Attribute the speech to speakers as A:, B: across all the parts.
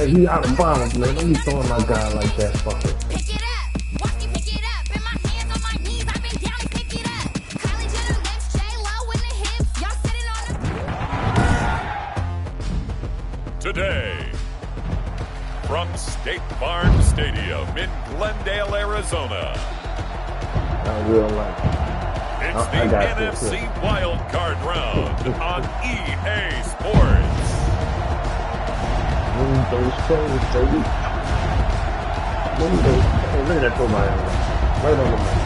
A: man. He out of bounds, man. Don't be throwing my guy like that, fucker.
B: Pick it up. Watch me pick it up. In my hands on my knees, I've been down to pick it up. Kylie to the left, J-Lo in the hips. Y'all sitting on the...
C: Today, from State Farm Stadium in Glendale, Arizona.
A: I real life.
C: It's the NFC Wild Card Round on EA Sports.
A: Move those toes, baby. Move those. Hey, look at that throw by him. Right on the money.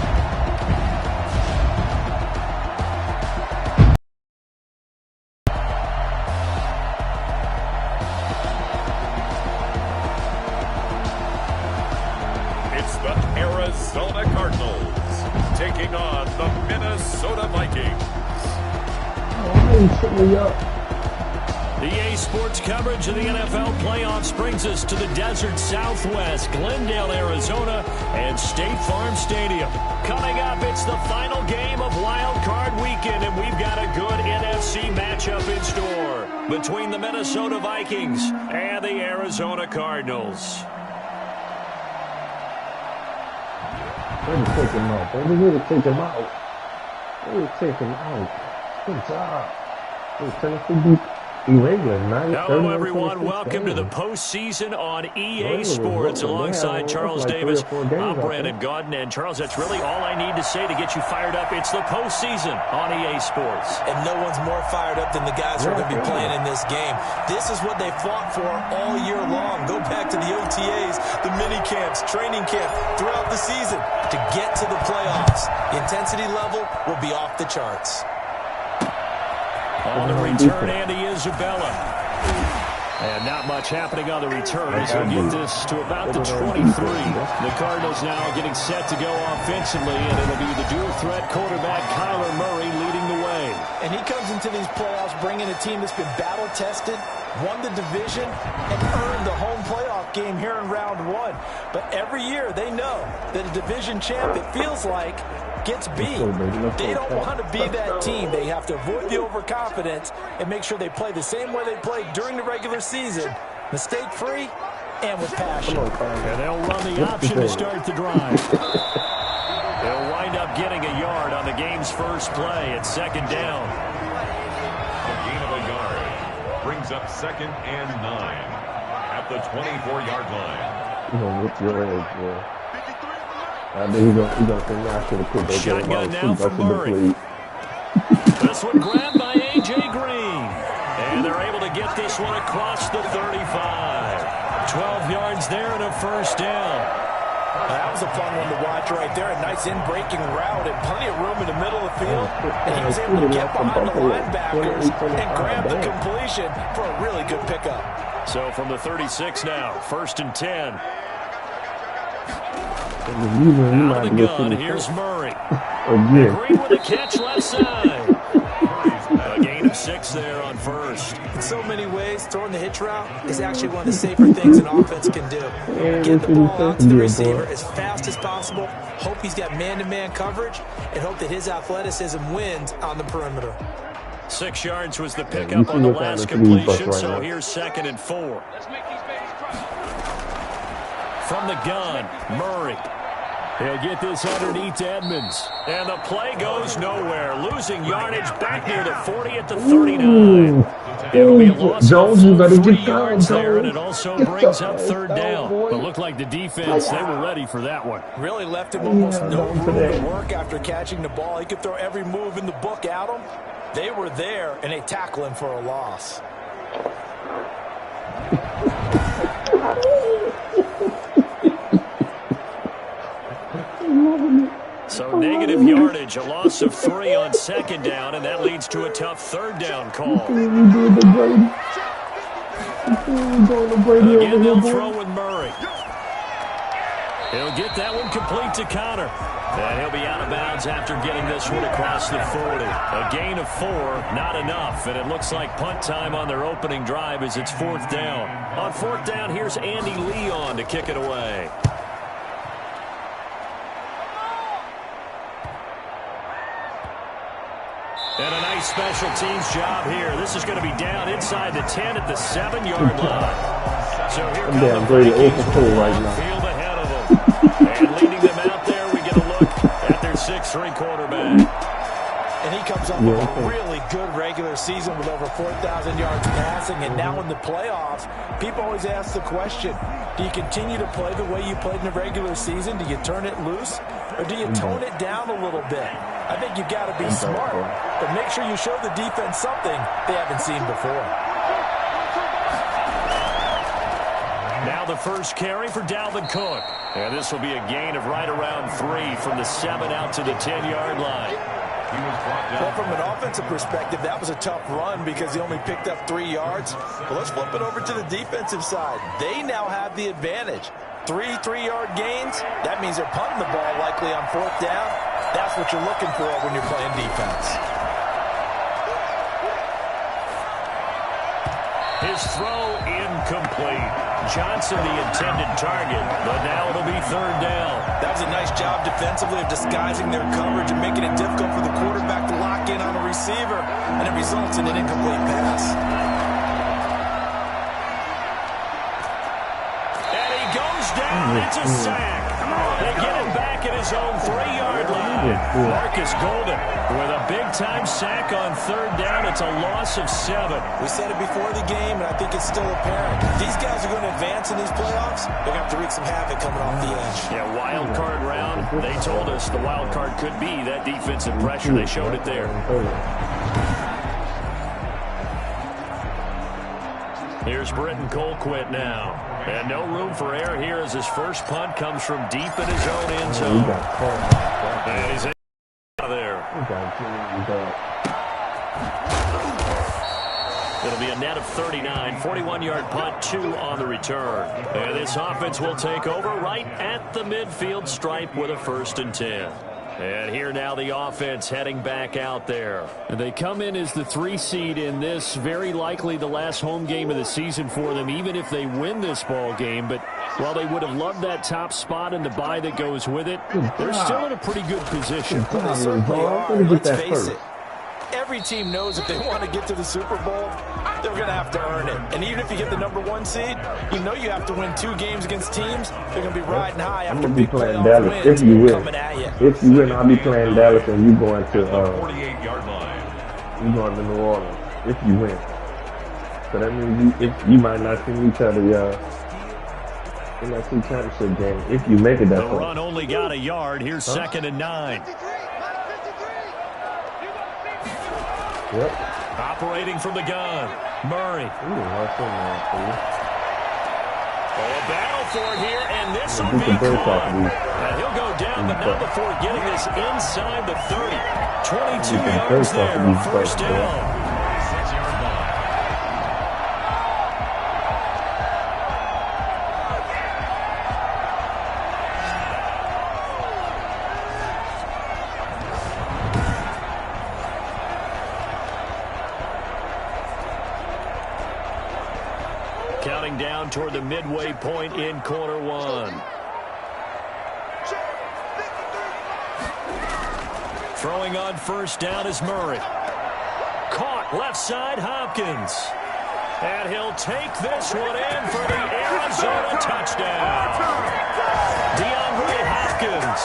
C: It's the Arizona Cardinals taking on the Minnesota Vikings.
A: Oh, he set me up.
D: EA Sports coverage of the NFL playoffs brings us to the desert Southwest, Glendale, Arizona, and State Farm Stadium. Coming up, it's the final game of Wild Card Weekend, and we've got a good NFC matchup in store between the Minnesota Vikings and the Arizona Cardinals.
A: Way to take him out, baby. Way to take him out. Way to take him out. Good job. Hey, Tennessee beat New England, man.
D: Hello, everyone. Welcome to the postseason on EA Sports alongside Charles Davis. I'm Brandon Gaudin. And, Charles, that's really all I need to say to get you fired up. It's the postseason on EA Sports.
E: And no one's more fired up than the guys who are going to be playing in this game. This is what they fought for all year long. Go back to the OTAs, the mini camps, training camp, throughout the season to get to the playoffs. The intensity level will be off the charts.
D: On the return, Andy Isabella. And not much happening on the return as we get this to about the 23. The Cardinals now getting set to go offensively, and it'll be the dual-threat quarterback Kyler Murray leading the way.
E: And he comes into these playoffs bringing a team that's been battle-tested, won the division, and earned the home playoff game here in round one. But every year they know that a division champ, it feels like, gets beat. They don't want to be that team. They have to avoid the overconfidence and make sure they play the same way they played during the regular season, mistake-free and with passion.
D: And they'll run the option to start the drive. They'll wind up getting a yard on the game's first play at second down.
C: A gain of a yard brings up 2nd and 9 at the 24-yard line.
A: You know, whip your ass, boy. I think he's going to say, I should have put that
D: shotgun now for Murray. This one grabbed by A.J. Green. And they're able to get this one across the 35. 12 yards there and a first down.
E: That was a fun one to watch right there. A nice in-breaking route and plenty of room in the middle of the field. And he was able to get behind the linebackers and grab the completion for a really good pickup.
D: So from the 36 now, 1st and 10.
A: Out
D: of the gun, here's Murray. Green with a catch left side. A gain of 6 there on first.
E: In so many ways, throwing the hitch route is actually one of the safer things an offense can do. Get the ball out to the receiver as fast as possible, hope he's got man-to-man coverage, and hope that his athleticism wins on the perimeter.
D: 6 yards was the pickup on the last completion, so here's 2nd and 4. From the gun, Murray. He'll get this underneath to Edmonds. And the play goes nowhere. Losing yardage back near the 40 at the 39. It'll be a loss
A: Jones, you better
D: of 3
A: get
D: yards
A: down,
D: there, and it
A: Jones.
D: also brings up 3rd down. But looked like the defense, they were ready for that one.
E: Really left him almost no room to work after catching the ball. He could throw every move in the book at him. They were there, and they tackle him for a loss.
D: So negative yardage, a loss of 3 on 2nd down, and that leads to a tough 3rd down call. Again, they'll throw with Murray. He'll get that one complete to Connor. And he'll be out of bounds after getting this one across the 40. A gain of 4, not enough. And it looks like punt time on their opening drive as it's 4th down. On 4th down, here's Andy Leon to kick it away. And a nice special teams job here. This is going to be down inside the 10 at the 7-yard line. So here
A: I'm
D: come
A: damn
D: the
A: Brady
D: Vikings
A: 0 for 4 right
D: with
A: now.
D: field ahead of them. And leading them out there, we get a look at their 6'3" quarterback.
E: And he comes off of a really good regular season with over 4,000 yards passing. And now in the playoffs, people always ask the question, do you continue to play the way you played in the regular season? Do you turn it loose? Or do you tone it down a little bit? I think you've got to be smart. But make sure you show the defense something they haven't seen before.
D: Now the first carry for Dalvin Cook. And this will be a gain of right around 3 from the 7 out to the 10-yard line.
E: Well, from an offensive perspective, that was a tough run because he only picked up 3 yards. But let's flip it over to the defensive side. They now have the advantage. 3 3-yard gains, that means they're punting the ball likely on 4th down. That's what you're looking for when you're playing defense.
D: His throw incomplete. Johnson the intended target, but now it'll be 3rd down.
E: That was a nice job defensively of disguising their coverage and making it difficult for the quarterback to lock in on a receiver, and it results in an incomplete pass.
D: And he goes down. It's a sack. They get him back at his own 3-yard line. Marcus Golden with a big-time sack on 3rd down. It's a loss of 7.
E: We said it before the game, and I think it's still apparent. If these guys are going to advance in these playoffs, they're going to have to wreak some havoc coming off the edge.
D: Yeah, wild card round. They told us the wild card could be that defensive pressure. They showed it there. Here's Britton Colquitt now. And no room for error here as his first punt comes from deep in his own end zone. And he's out of there. It'll be a net of 39, 41-yard punt, 2 on the return. And this offense will take over right at the midfield stripe with a 1st and 10. And here now the offense heading back out there. And they come in as the 3 seed in this, very likely the last home game of the season for them, even if they win this ball game. But while they would have loved that top spot and the bye that goes with it, they're still in a pretty good position.
E: They certainly are. Let's face it. Every team knows if they want to get to the Super Bowl, they're going to have to earn it. And even if you get the #1 seed, you know you have to win 2 games against teams. They're going to be riding high after big playoff
A: Dallas
E: wins
A: if you win.
E: coming at you.
A: If you win, I'll be playing Dallas and you going to
C: 48-yard line.
A: you going to New Orleans. If you win, so that means you might not see each other in that 2 championship game. If you make it that
D: The
A: far.
D: run only got a yard. Here's 2nd and 9.
A: Yep.
D: Operating from the gun, Murray.
A: Ooh,
D: A battle for it here, and this will be caught. And he'll go down, but not before getting this inside the 30. 22 yards there, 1st down. Counting down toward the midway point in quarter 1. Throwing on 1st down is Murray. Caught left side, Hopkins. And he'll take this one in for the Arizona touchdown. DeAndre Hopkins,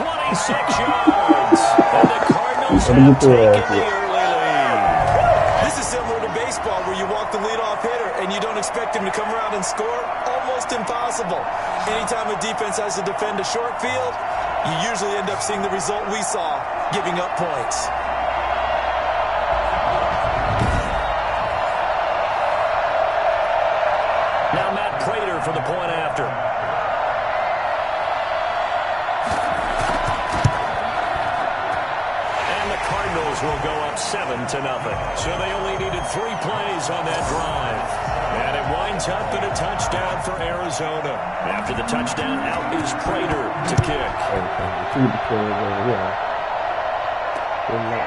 D: 26 yards. And the Cardinals have taken the early lead.
E: This is similar to baseball where you walk the leadoff hitter and you don't expect him to come around and score. Almost impossible. Anytime a defense has to defend a short field, you usually end up seeing the result we saw, giving up points.
D: Now Matt Prater for the point after. And the Cardinals will go up 7-0. So they only needed 3 plays on that drive. And it winds up in a touchdown for Arizona. After the touchdown, out is Prater to kick.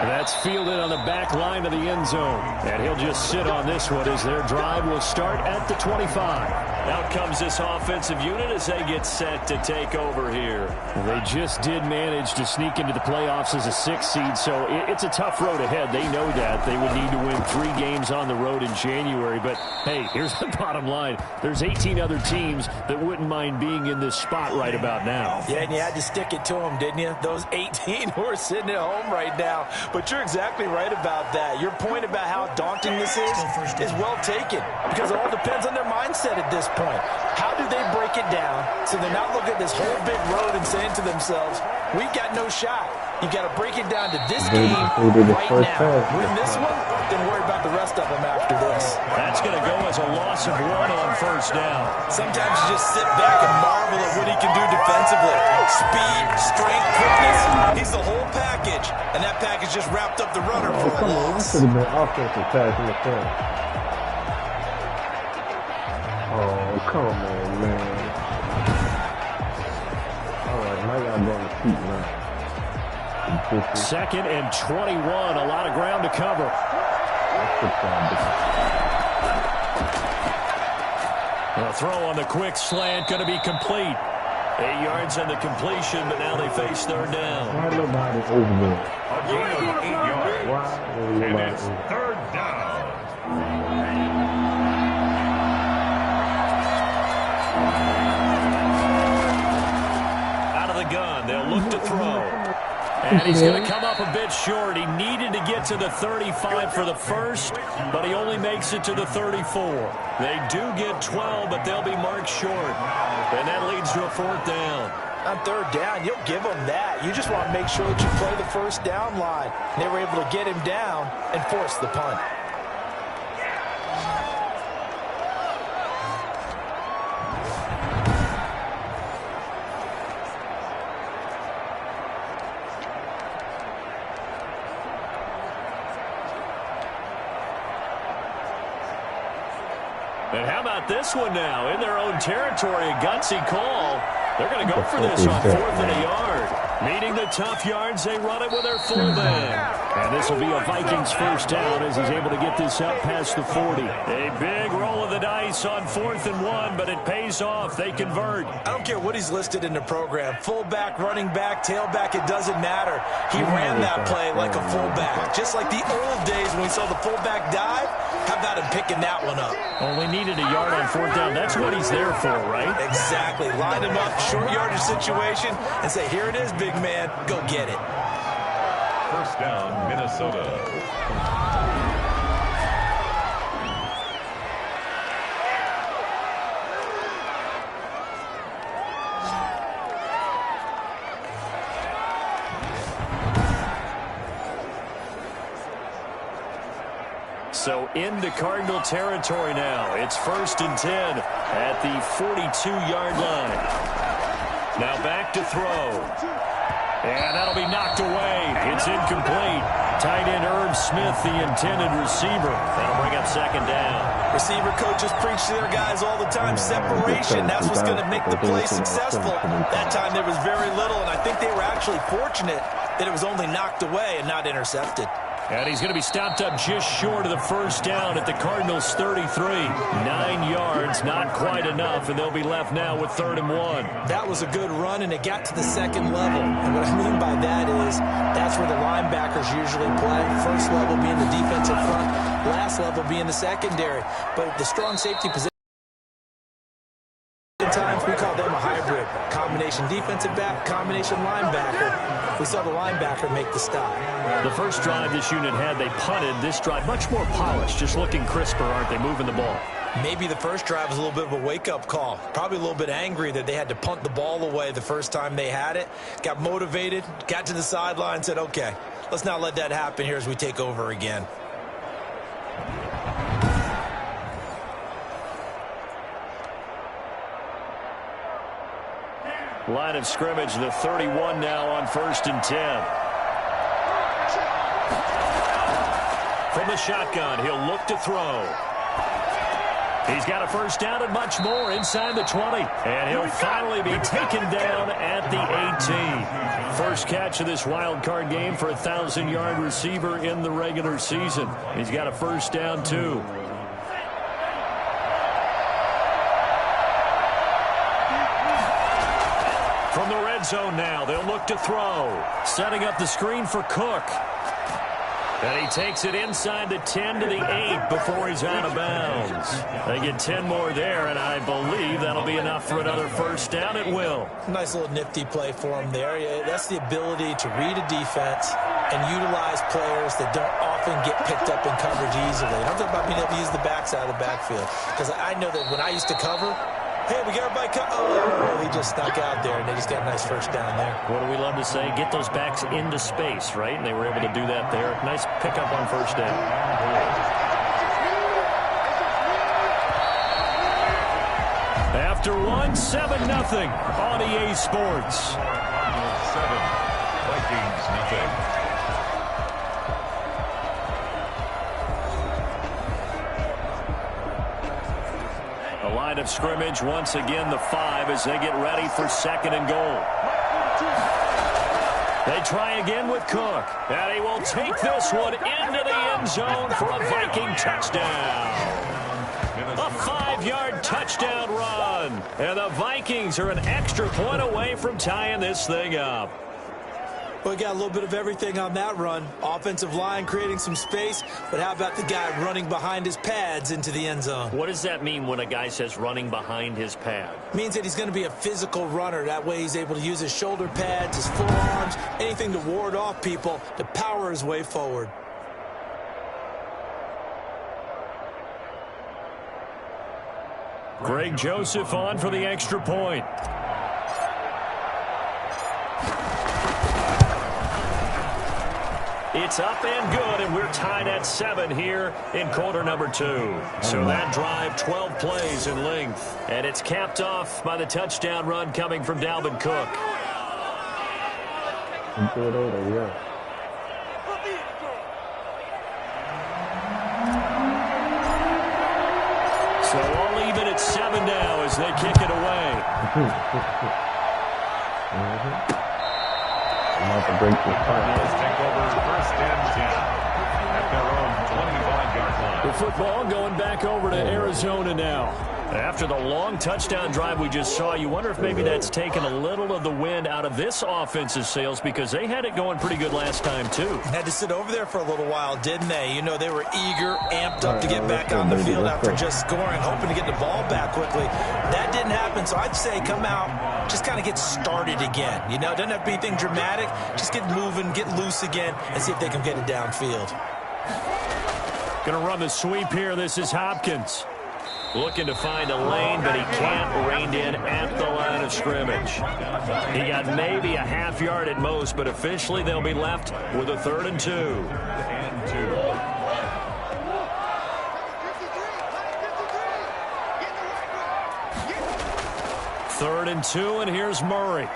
D: That's fielded on the back line of the end zone. And he'll just sit on this one as their drive will start at the 25. Out comes this offensive unit as they get set to take over here. They just did manage to sneak into the playoffs as a 6th seed, so it's a tough road ahead. They know that. They would need to win 3 games on the road in January. But, hey, here's the bottom line. There's 18 other teams that wouldn't mind being in this spot right about now.
E: Yeah, and you had to stick it to them, didn't you? Those 18 who are sitting at home right now. But you're exactly right about that. Your point about how daunting this is well taken, because it all depends on their mindset at this point. How do they break it down so they're not looking at this whole big road and saying to themselves, we've got no shot. You got to break it down to this game right now. Win this one, then worry about the rest of them after this.
D: That's going to go as a loss of 1 on first down.
E: Sometimes you just sit back and marvel at what he can do defensively. Speed, strength, quickness. He's the whole package, and that package just wrapped up the runner for a
A: Come on, this
E: loss.
A: should have been offensive pass in the front. Oh, come on, man. All right, now y'all going to keep now.
D: 2nd and 21. A lot of ground to cover. The throw on the quick slant going to be complete. 8 yards on the completion, but now they face 3rd down.
A: Why nobody over there?
C: A gain of 8 yards.
A: Why
C: And
A: nobody
C: it's
A: over
C: 3rd down.
D: Out of the gun, they'll look to throw. And he's going to come up a bit short. He needed to get to the 35 for the first, but he only makes it to the 34. They do get 12, but they'll be marked short. And that leads to a 4th down.
E: On 3rd down, you'll give them that. You just want to make sure that you play the first down line. And they were able to get him down and force the punt.
D: And how about this one now? In their own territory, a gutsy call. They're going to go for this on 4th and a yard. Needing the tough yards, they run it with their fullback. And this will be a Vikings first down as he's able to get this up past the 40. A big roll of the dice on 4th and 1, but it pays off. They convert.
E: I don't care what he's listed in the program. Fullback, running back, tailback, it doesn't matter. He ran that play like a fullback. Just like the old days when we saw the fullback dive. How about him picking that one up?
D: Only needed a yard on 4th down. That's what he's there for, right?
E: Exactly. Line him up, short yardage situation, and say, here it is, big man. Go get it.
C: First down, Minnesota.
D: So into Cardinal territory now. It's 1st and 10 at the 42-yard line. Now back to throw. And that'll be knocked away. It's incomplete. Tight end Herb Smith, the intended receiver. That'll bring up 2nd down.
E: Receiver coaches preach to their guys all the time. Separation, that's what's going to make the play successful. That time there was very little, and I think they were actually fortunate that it was only knocked away and not intercepted.
D: And he's going to be stopped up just short of the first down at the Cardinals' 33. 9 yards, not quite enough, and they'll be left now with 3rd and 1.
E: That was a good run, and it got to the 2nd level. And what I mean by that is that's where the linebackers usually play. First level being the defensive front, last level being the secondary. But the strong safety position, times we call them a hybrid. Combination defensive back, combination linebacker. We saw the linebacker make the stop.
D: The first drive this unit had, they punted. This drive, much more polished, just looking crisper, aren't they, moving the ball?
E: Maybe the first drive was a little bit of a wake-up call. Probably a little bit angry that they had to punt the ball away the first time they had it. Got motivated, got to the sideline, said, okay, let's not let that happen here as we take over again.
D: Line of scrimmage, the 31 now on 1st and 10. From the shotgun, he'll look to throw. He's got a first down and much more inside the 20. And he'll finally be taken down at the 18. First catch of this wild card game for a 1,000-yard receiver in the regular season. He's got a first down, too. end zone now. They'll look to throw. Setting up the screen for Cook. And he takes it inside the 10 to the 8 before he's out of bounds. They get 10 more there, and I believe that'll be enough for another first down. It will.
E: Nice little nifty play for him there. That's the ability to read a defense and utilize players that don't often get picked up in coverage easily. And I'm talking about being able to use the backside of the backfield. Because I know that when I used to cover, hey, we got everybody cut. Oh, he just snuck out there, and they just got a nice first down there.
D: What do we love to say? Get those backs into space, right? And they were able to do that there. Nice pickup on first down. After 7-0 on EA Sports.
C: 7, Vikings nothing.
D: Line of scrimmage once again the 5 as they get ready for 2nd and goal. They try again with Cook, and he will take this one into the end zone for a Viking touchdown. A 5-yard touchdown run, and the Vikings are an extra point away from tying this thing up.
E: Well, we got a little bit of everything on that run. Offensive line creating some space, but how about the guy running behind his pads into the end zone?
D: What does that mean when a guy says running behind his pad?
E: Means that he's going to be a physical runner. That way he's able to use his shoulder pads, his forearms, anything to ward off people to power his way forward.
D: Greg Joseph on for the extra point. It's up and good, and we're tied at 7 here in quarter number 2. So that drive, 12 plays in length. And it's capped off by the touchdown run coming from Dalvin Cook. So all even at 7 now as they kick it away.
A: About to break the fight.
C: Take over 1st and 10 at their own 25-yard line.
D: The football going back over to Arizona now. After the long touchdown drive we just saw, you wonder if maybe that's taken a little of the wind out of this offense's sails because they had it going pretty good last time, too.
E: Had to sit over there for a little while, didn't they? You know, they were eager, amped up to get back on the field after just scoring, hoping to get the ball back quickly. That didn't happen, so I'd say come out, just kind of get started again. You know, doesn't have to be anything dramatic. Just get moving, get loose again, and see if they can get it downfield.
D: Going to run the sweep here. This is Hopkins. Looking to find a lane, but he can't. Reined in at the line of scrimmage. He got maybe a half yard at most, but officially they'll be left with a 3rd and 2. 3rd and 2, and here's Murray.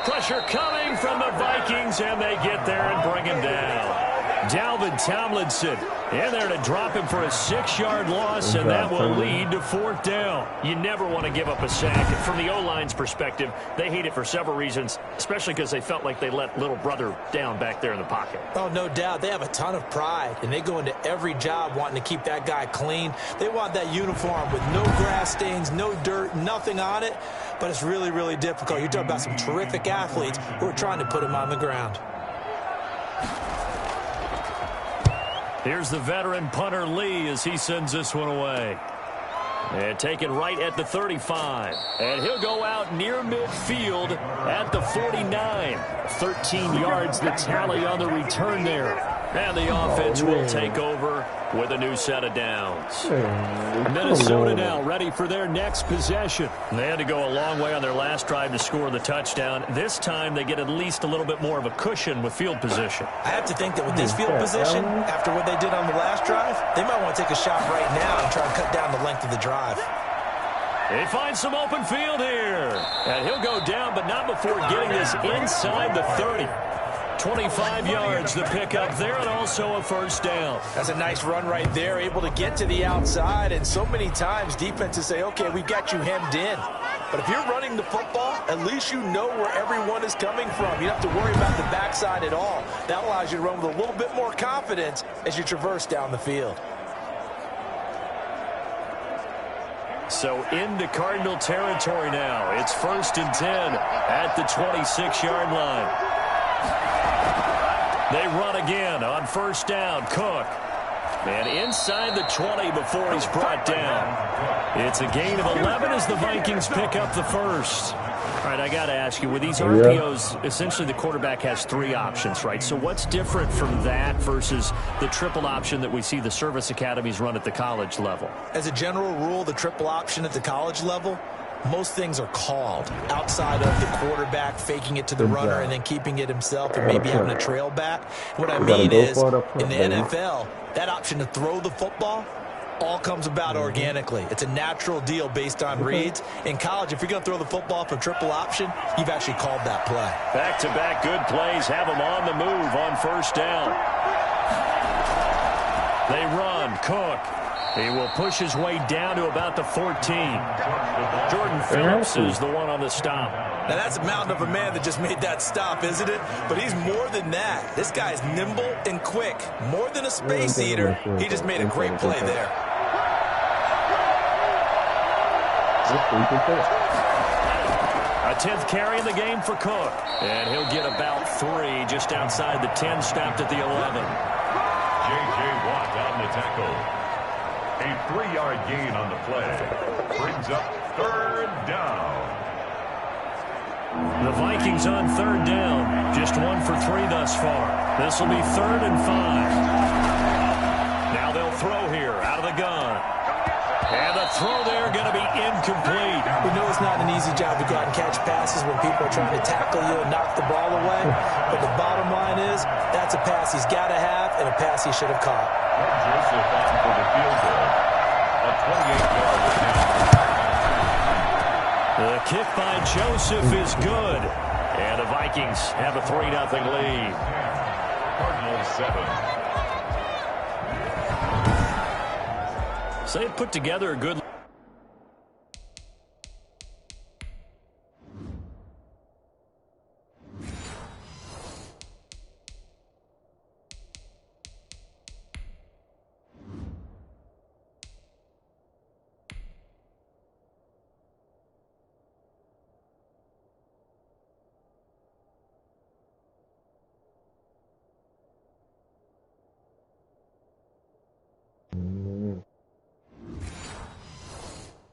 D: Pressure coming from the Vikings, and they get there and bring him down. Dalvin Tomlinson in there to drop him for a 6-yard loss, and that will lead to 4th down. You never want to give up a sack. From the O-line's perspective, they hate it for several reasons, especially because they felt like they let little brother down back there in the pocket.
E: Oh, no doubt. They have a ton of pride, and they go into every job wanting to keep that guy clean. They want that uniform with no grass stains, no dirt, nothing on it, but it's really, really difficult. You're talking about some terrific athletes who are trying to put him on the ground.
D: Here's the veteran punter Lee as he sends this one away. And taken right at the 35. And he'll go out near midfield at the 49. 13 yards the tally on the return there. And the offense will take over with a new set of downs. Minnesota now ready for their next possession. They had to go a long way on their last drive to score the touchdown. This time they get at least a little bit more of a cushion with field position.
E: I have to think that with this field position, after what they did on the last drive, they might want to take a shot right now and try and cut down the length of the drive.
D: He finds some open field here. And he'll go down, but not before getting this inside the 30. 25 yards the pickup there, and also a 1st down.
E: That's a nice run right there, able to get to the outside, and so many times defenses say, okay, we got you hemmed in. But if you're running the football, at least you know where everyone is coming from. You don't have to worry about the backside at all. That allows you to run with a little bit more confidence as you traverse down the field.
D: So into Cardinal territory now. It's 1st and 10 at the 26-yard line. They run again on 1st down. Cook. And inside the 20 before he's brought down. It's a gain of 11 as the Vikings pick up the first. All right, I got to ask you, with these RPOs, essentially the quarterback has 3 options, right? So what's different from that versus the triple option that we see the service academies run at the college level?
E: As a general rule, the triple option at the college level, most things are called outside of the quarterback faking it to the runner and then keeping it himself and maybe having a trail back. What I mean is, in the NFL, that option to throw the football all comes about organically. It's a natural deal based on reads. In college, if you're going to throw the football from triple option, you've actually called that play.
D: Back-to-back good plays have them on the move on 1st down. They run. Cook. He will push his way down to about the 14. Jordan Phillips is the one on the stop.
E: Now, that's a mountain of a man that just made that stop, isn't it? But he's more than that. This guy's nimble and quick. More than a space eater. He just made a great play there.
D: A 10th carry in the game for Cook. And he'll get about 3 just outside the 10, stopped at the 11.
C: J.J. Watt on the tackle. A 3-yard gain on the play. Brings up 3rd down.
D: The Vikings on 3rd down. Just 1 for 3 thus far. This will be 3rd and 5. Now they'll throw here out of the gun. And the throw there going to be incomplete.
E: We know it's not an easy job to go out and catch passes when people are trying to tackle you and knock the ball away. But the bottom line is, that's a pass he's got to have and a pass he should have caught.
C: Joseph on for the field goal. A 28-yard attempt.
D: The kick by Joseph is good. And the Vikings have a 3-0 lead.
C: Cardinals 7.
D: So they put together a good...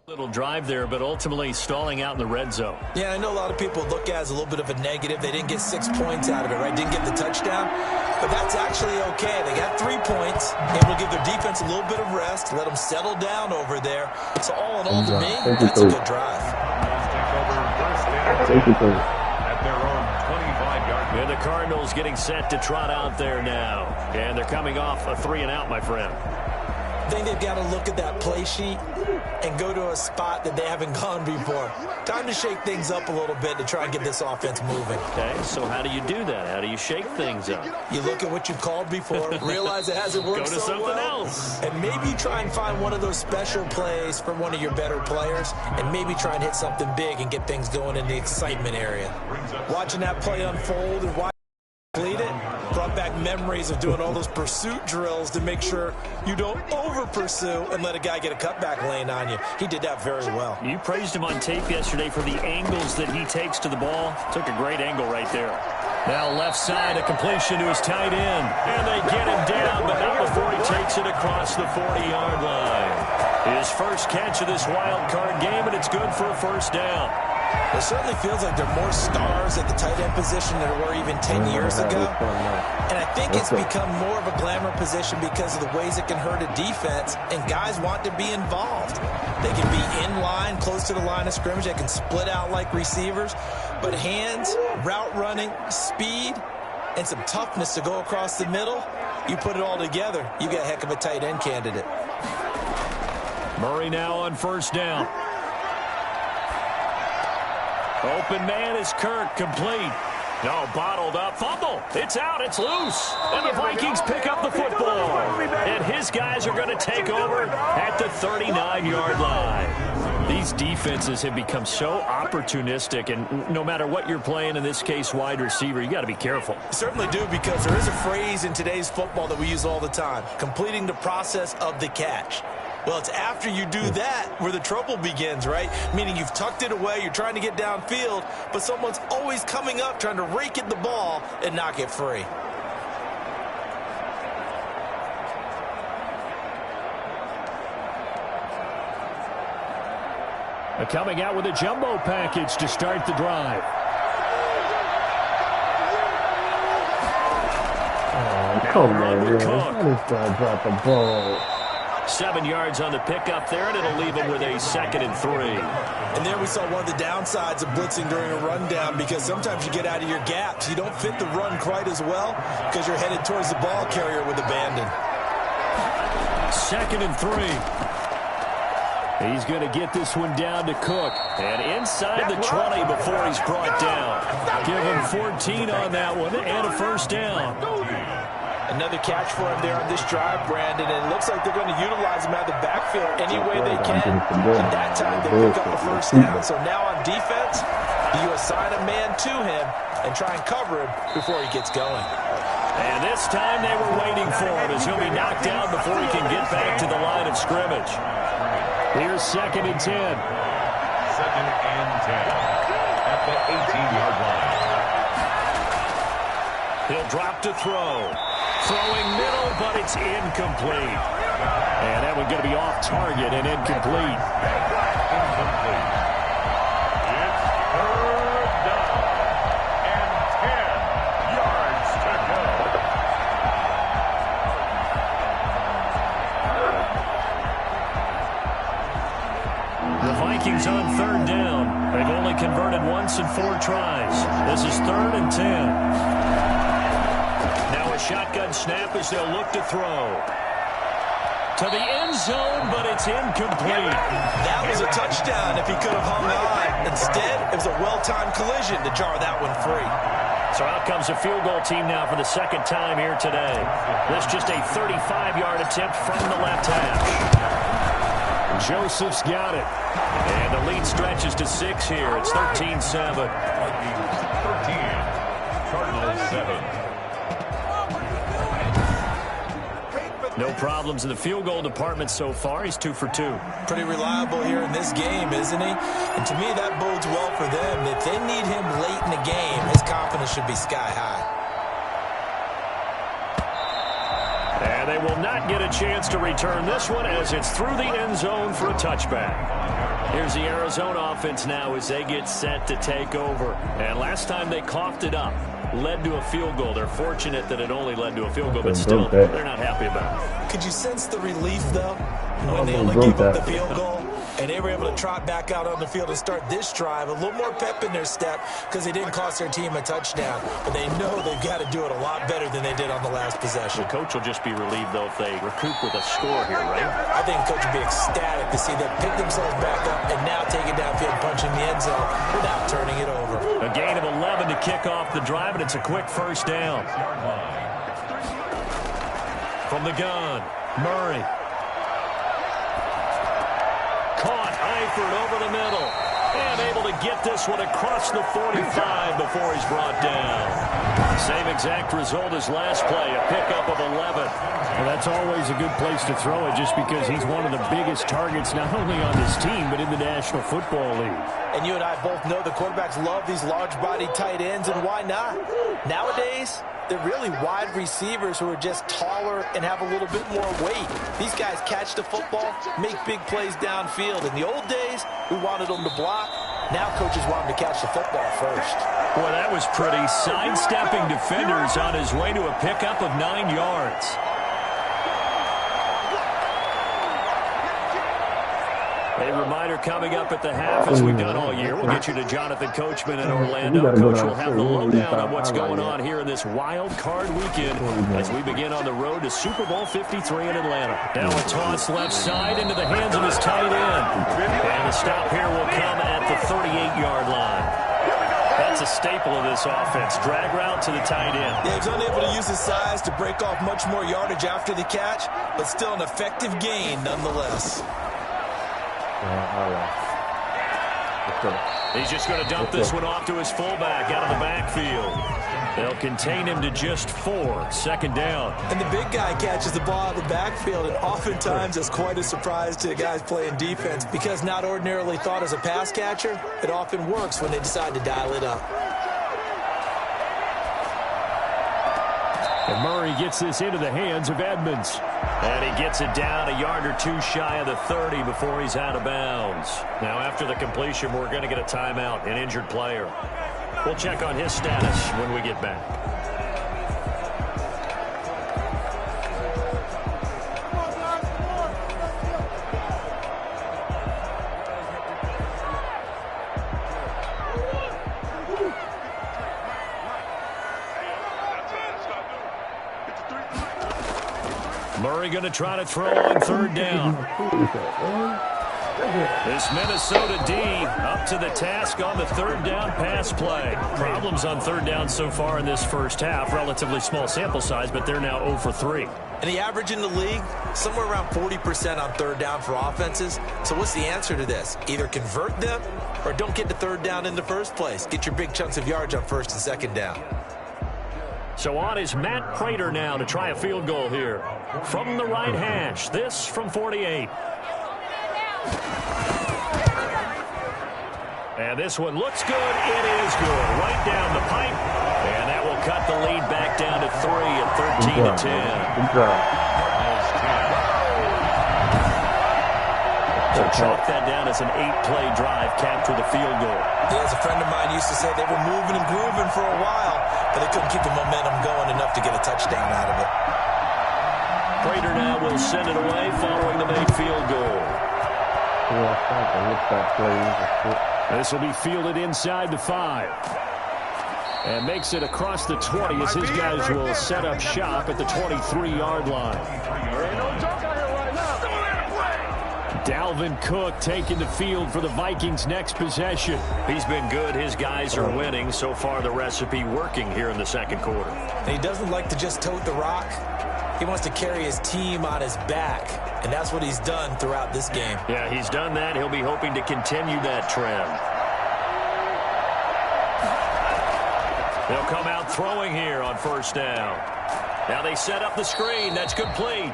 D: little drive there, but ultimately stalling out in the red zone.
E: Yeah, I know a lot of people look at it as a little bit of a negative. They didn't get 6 points out of it, right? Didn't get the touchdown. But that's actually okay. They got 3 points, able to give their defense a little bit of rest, let them settle down over there. So all in all, to me, that's a good drive.
C: At their own 25-yard line.
D: And the Cardinals getting set to trot out there now. And they're coming off a 3-and-out, my friend.
E: I think they've got to look at that play sheet and go to a spot that they haven't gone before. Time to shake things up a little bit to try and get this offense moving.
D: Okay, so how do you do that? How do you shake things up?
E: You look at what you've called before, realize it hasn't worked
D: Go to
E: so
D: something
E: well,
D: else.
E: and maybe try and find one of those special plays from one of your better players, and maybe try and hit something big and get things going in the excitement area. Watching that play unfold and watching it complete it brought back memories of doing all those pursuit drills to make sure you don't over-pursue and let a guy get a cutback lane on you. He did that very well.
D: You praised him on tape yesterday for the angles that he takes to the ball. Took a great angle right there. Now left side, a completion to his tight end. And they get him down, but not before he takes it across the 40-yard line. His first catch of this wild card game, and it's good for a 1st down.
E: It certainly feels like there are more stars at the tight end position than there were even 10 years ago. And I think it's become more of a glamour position because of the ways it can hurt a defense, and guys want to be involved. They can be in line, close to the line of scrimmage. They can split out like receivers. But hands, route running, speed, and some toughness to go across the middle, you put it all together, you got a heck of a tight end candidate.
D: Murray now on 1st down. Open man is Kirk, complete. No, bottled up, fumble. It's out, it's loose. And the Vikings pick up the football. And his guys are going to take over at the 39-yard line. These defenses have become so opportunistic, and no matter what you're playing, in this case wide receiver, you got to be careful.
E: You certainly do, because there is a phrase in today's football that we use all the time, completing the process of the catch. Well, it's after you do that where the trouble begins, right? Meaning you've tucked it away, you're trying to get downfield, but someone's always coming up trying to rake at the ball and knock it free.
D: Coming out with a jumbo package to start the drive.
A: Oh, come on, man. How this guy drop the ball?
D: 7 yards on the pickup there, and it'll leave him with a 2nd and 3.
E: And there we saw one of the downsides of blitzing during a rundown, because sometimes you get out of your gaps. You don't fit the run quite as well because you're headed towards the ball carrier with abandon.
D: 2nd and 3. He's going to get this one down to Cook. And inside the 20 before he's brought down. Give him 14 on that one and a first down.
E: Another catch for him there on this drive, Brandon, and it looks like they're going to utilize him out of the backfield any way they can. And that time they pick up the first down. So now on defense, you assign a man to him and try and cover him before he gets going.
D: And this time they were waiting for him as he'll be knocked down before he can get back to the line of scrimmage. Here's 2nd and 10.
C: 2nd and 10 at the 18-yard line.
D: He'll drop to throw. Throwing middle, but it's incomplete. And that one's going to be off target and incomplete.
C: Incomplete. It's 3rd down and 10 yards to go.
D: The Vikings on 3rd down. They've only converted once in 4 tries. This is 3rd and 10. Now a shotgun snap as they'll look to throw. To the end zone, but it's incomplete.
E: That was a touchdown if he could have hung on. Instead, it was a well-timed collision to jar that one free.
D: So out comes a field goal team now for the 2nd time here today. This just a 35-yard attempt from the left hash. Joseph's got it. And the lead stretches to 6 here. It's 13-7.
C: 13. Cardinals 7.
D: No problems in the field goal department so far. He's 2 for 2.
E: Pretty reliable here in this game, isn't he? And to me, that bodes well for them. If they need him late in the game, his confidence should be sky high.
D: And they will not get a chance to return this one as it's through the end zone for a touchback. Here's the Arizona offense now as they get set to take over. And last time they coughed it up, led to a field goal. They're fortunate that it only led to a field goal, but still, they're not happy about it.
E: Could you sense the relief, though, when they only gave up the field goal? And they were able to trot back out on the field and start this drive. A little more pep in their step because they didn't cost their team a touchdown. But they know they've got to do it a lot better than they did on the last possession.
D: The coach will just be relieved, though, if they recoup with a score here, right?
E: I think the coach will be ecstatic to see them pick themselves back up and now take it downfield, punching the end zone without turning it over.
D: A gain of 11 to kick off the drive, and it's a quick first down. From the gun, Murray. Caught Eifert over the middle. And able to get this one across the 45 before he's brought down. Same exact result as last play, a pickup of 11.
F: Well, that's always a good place to throw it just because he's one of the biggest targets not only on this team but in the National Football League.
E: And you and I both know the quarterbacks love these large-bodied tight ends, and why not? Nowadays, they're really wide receivers who are just taller and have a little bit more weight. These guys catch the football, make big plays downfield. In the old days, we wanted them to block. Now coaches want them to catch the football first.
D: Boy, that was pretty. Sidestepping defenders on his way to a pickup of 9 yards. A reminder coming up at the half, as we've done all year. We'll get you to Jonathan Coachman in Orlando. Coach will have the lowdown on what's going on here in this wild card weekend as we begin on the road to Super Bowl 53 in Atlanta. Now a toss left side into the hands of his tight end. And the stop here will come at the 38-yard line. That's a staple of this offense. Drag route to the tight end.
E: Yeah, he's unable to use his size to break off much more yardage after the catch, but still an effective gain nonetheless.
D: He's just going to dump this one off to his fullback out of the backfield. They'll contain him to just 4. Second down.
E: And the big guy catches the ball out of the backfield, and oftentimes it's quite a surprise to the guys playing defense because not ordinarily thought as a pass catcher, it often works when they decide to dial it up.
D: And Murray gets this into the hands of Edmonds. And he gets it down a yard or 2 shy of the 30 before he's out of bounds. Now, after the completion, we're going to get a timeout, an injured player. We'll check on his status when we get back. Murray going to try to throw on 3rd down. This Minnesota D up to the task on the 3rd down pass play. Problems on 3rd down so far in this first half. Relatively small sample size, but they're now 0 for 3.
E: And the average in the league, somewhere around 40% on 3rd down for offenses. So what's the answer to this? Either convert them or don't get to 3rd down in the first place. Get your big chunks of yards on 1st and 2nd down.
D: So on is Matt Prater now to try a field goal here. From the right hash, this from 48. And this one looks good. It is good. Right down the pipe. And that will cut the lead back down to 3 at 13-10.
A: Good job.
D: So chalk that down as an 8-play drive capped with a field goal.
E: Yeah, as a friend of mine used to say, they were moving and grooving for a while, but they couldn't keep the momentum going enough to get a touchdown out of it.
D: Prater now will send it away following the made field goal. This will be fielded inside the 5. And makes it across the 20 as his guys will set up shop at the 23-yard line. Dalvin Cook taking the field for the Vikings' next possession. He's been good. His guys are winning. So far, the recipe working here in the second quarter.
E: And he doesn't like to just tote the rock. He wants to carry his team on his back, and that's what he's done throughout this game.
D: Yeah, he's done that. He'll be hoping to continue that trend. They'll come out throwing here on 1st down. Now they set up the screen. That's complete.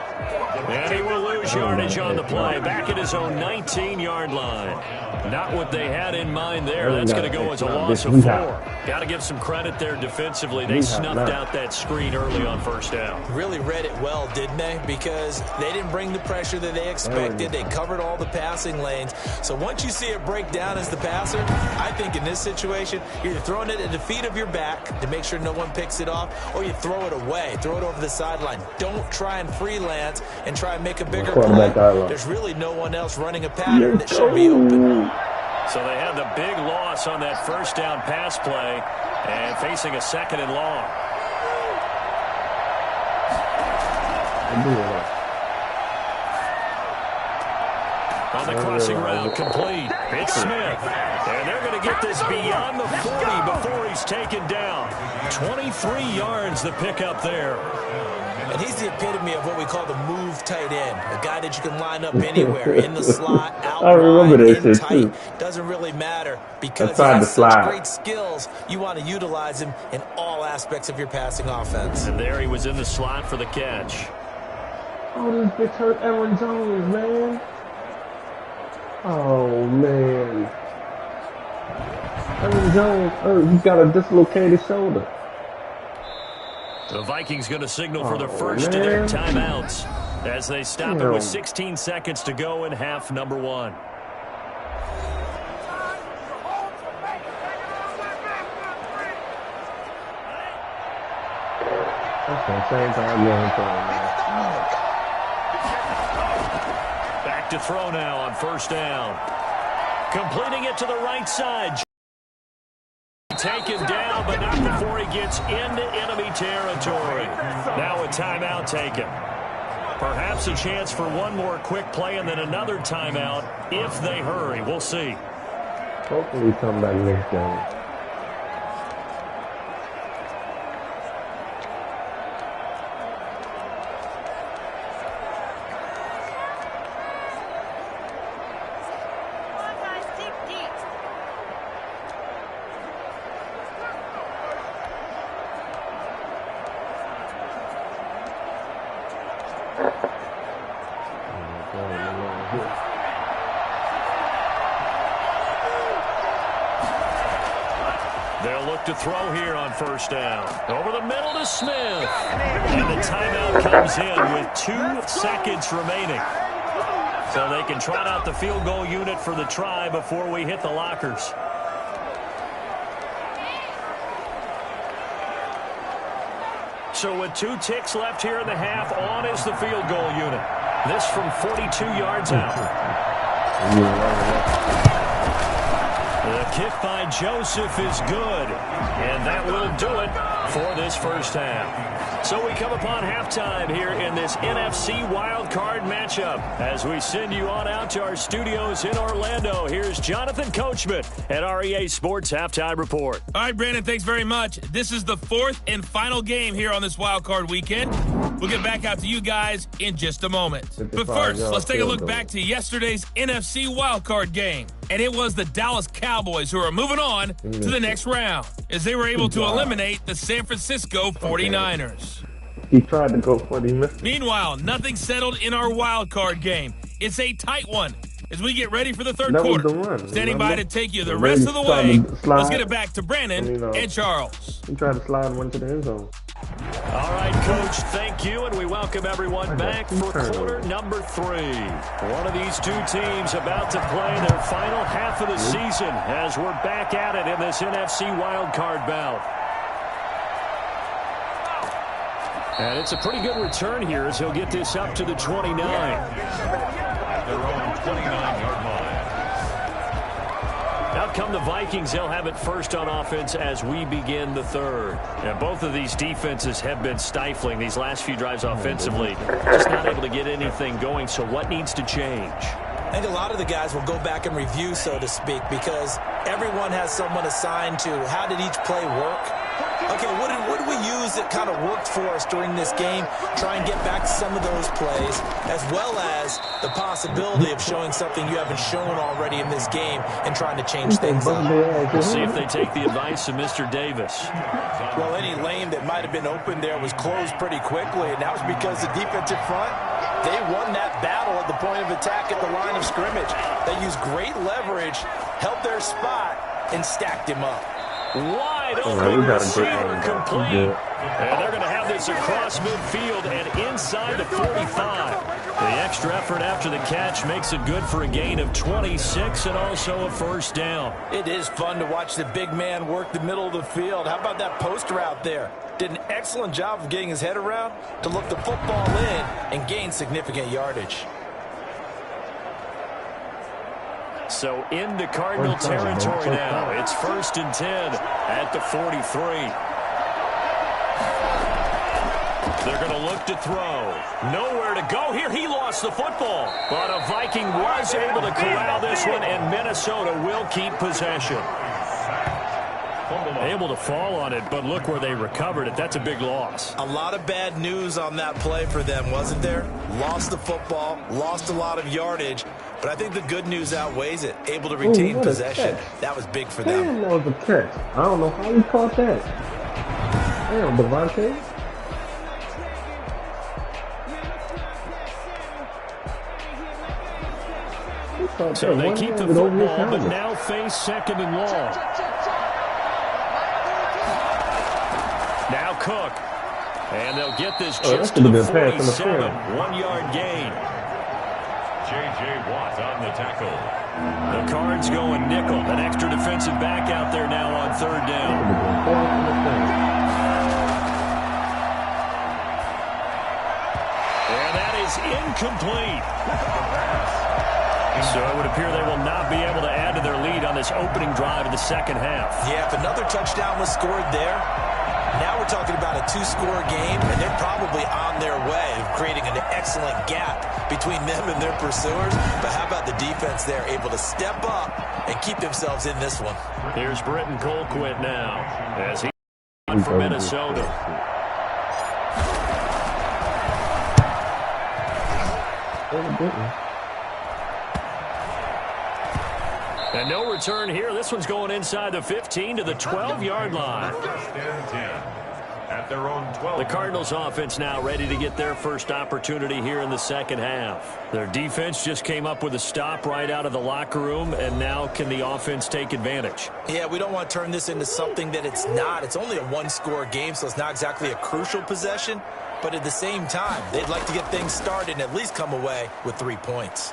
D: And he will lose yardage on the play. Back at his own 19-yard line. Not what they had in mind there. That's going to go as a loss of 4. Got to give some credit there defensively. They snuffed out that screen early on 1st down.
E: Really read it well, didn't they? Because they didn't bring the pressure that they expected. They covered all the passing lanes. So once you see it break down as the passer, I think in this situation, you're either throwing it at the feet of your back to make sure no one picks it off, or you throw it away. Throw it over the sideline. Don't try and freelance and try and make a bigger play. There's really no one else running a pattern that should be open.
D: So they had the big loss on that 1st down pass play and facing a 2nd and long. On the crossing route, complete. It's Smith. And they're going to get this beyond the 40 before he's taken down. 23 yards the pickup there.
E: And he's the epitome of what we call the move tight end. A guy that you can line up anywhere, in the slot, out wide, in tight. Doesn't really matter because he has such great skills. You want to utilize him in all aspects of your passing offense.
D: And there he was in the slot for the catch.
A: Oh, this bitch hurt Aaron Jones, man. Oh, man. Aaron Jones, he's got a dislocated shoulder.
D: The Vikings going to signal for the first of their timeouts as they stop it with 16 seconds to go in half number 1. Back to throw now on 1st down. Completing it to the right side. Taken down, but not before he gets into enemy territory. Now a timeout taken. Perhaps a chance for one more quick play and then another timeout if they hurry. We'll see.
A: Hopefully come back next game.
D: They'll look to throw here on first down. Over the middle to Smith. And the timeout comes in with 2 seconds remaining. So they can trot out the field goal unit for the try before we hit the lockers. So with 2 ticks left here in the half, on is the field goal unit. This from 42 yards out. The kick by Joseph is good, and that will do it for this first half. So we come upon halftime here in this NFC wildcard matchup. As we send you on out to our studios in Orlando, here's Jonathan Coachman at REA Sports Halftime Report.
G: All right, Brandon, thanks very much. This is the 4th and final game here on this wildcard weekend. We'll get back out to you guys in just a moment. But first, let's take a look back to yesterday's NFC wildcard game. And it was the Dallas Cowboys who are moving on to the next round as they were able to eliminate the San Francisco 49ers.
A: He tried to go for the
G: Meanwhile, nothing settled in our wildcard game. It's a tight one as we get ready for the third quarter. Standing by to take you the rest of the way. Let's get it back to Brandon and Charles.
A: He tried to slide one to the end zone.
D: All right, Coach, thank you, and we welcome everyone back for quarter number 3. One of these 2 teams about to play their final half of the season as we're back at it in this NFC wildcard bout. And it's a pretty good return here as he'll get this up to the 29.
C: Their own 29-yard line.
D: Out come the Vikings. They'll have it first on offense as we begin the third. And both of these defenses have been stifling these last few drives offensively. Just not able to get anything going, so what needs to change?
E: I think a lot of the guys will go back and review, so to speak, because everyone has someone assigned to how did each play work. Okay, what did we use that kind of worked for us during this game? Try and get back to some of those plays, as well as the possibility of showing something you haven't shown already in this game and trying to change things up.
D: We'll see if they take the advice of Mr. Davis.
E: Well, any lane that might have been open there was closed pretty quickly, and that was because the defensive front, they won that battle at the point of attack at the line of scrimmage. They used great leverage, held their spot, and stacked him up.
D: Wide open receiver complete. And they're going to have this across midfield and inside the 45. The extra effort after the catch makes it good for a gain of 26 and also a first down.
E: It is fun to watch the big man work the middle of the field. How about that post route there? Did an excellent job of getting his head around to look the football in and gain significant yardage.
D: So into Cardinal territory now. It's 1st and 10 at the 43. They're going to look to throw. Nowhere to go here. He lost the football. But a Viking was able to corral this one, and Minnesota will keep possession. Able to fall on it, but look where they recovered it. That's a big loss.
E: A lot of bad news on that play for them, wasn't there? Lost the football, lost a lot of yardage, but I think the good news outweighs it. Able to retain possession. That was big for them.
A: Damn, that was a catch. I don't know how you caught that. Damn, Devontae.
D: So they keep the football, but now face 2nd and long. Now Cook. And they'll get this just to the 47. 1-yard gain.
C: J.J. Watt on the tackle.
D: The Cards going nickel. An extra defensive back out there now on 3rd down. And that is incomplete. So it would appear they will not be able to add to their lead on this opening drive of the second half.
E: Yeah, if another touchdown was scored there, now we're talking about a 2-score game, and they're probably on their way of creating an excellent gap between them and their pursuers. But how about the defense there, able to step up and keep themselves in this one?
D: Here's Britton Colquitt now as he for Minnesota. And no return here. This one's going inside the 15 to the 12-yard line.
C: First and 10 at their own 12.
D: The Cardinals offense now ready to get their first opportunity here in the second half. Their defense just came up with a stop right out of the locker room, and now can the offense take advantage?
E: Yeah, we don't want to turn this into something that it's not. It's only a one-score game, so it's not exactly a crucial possession. But at the same time, they'd like to get things started and at least come away with 3 points.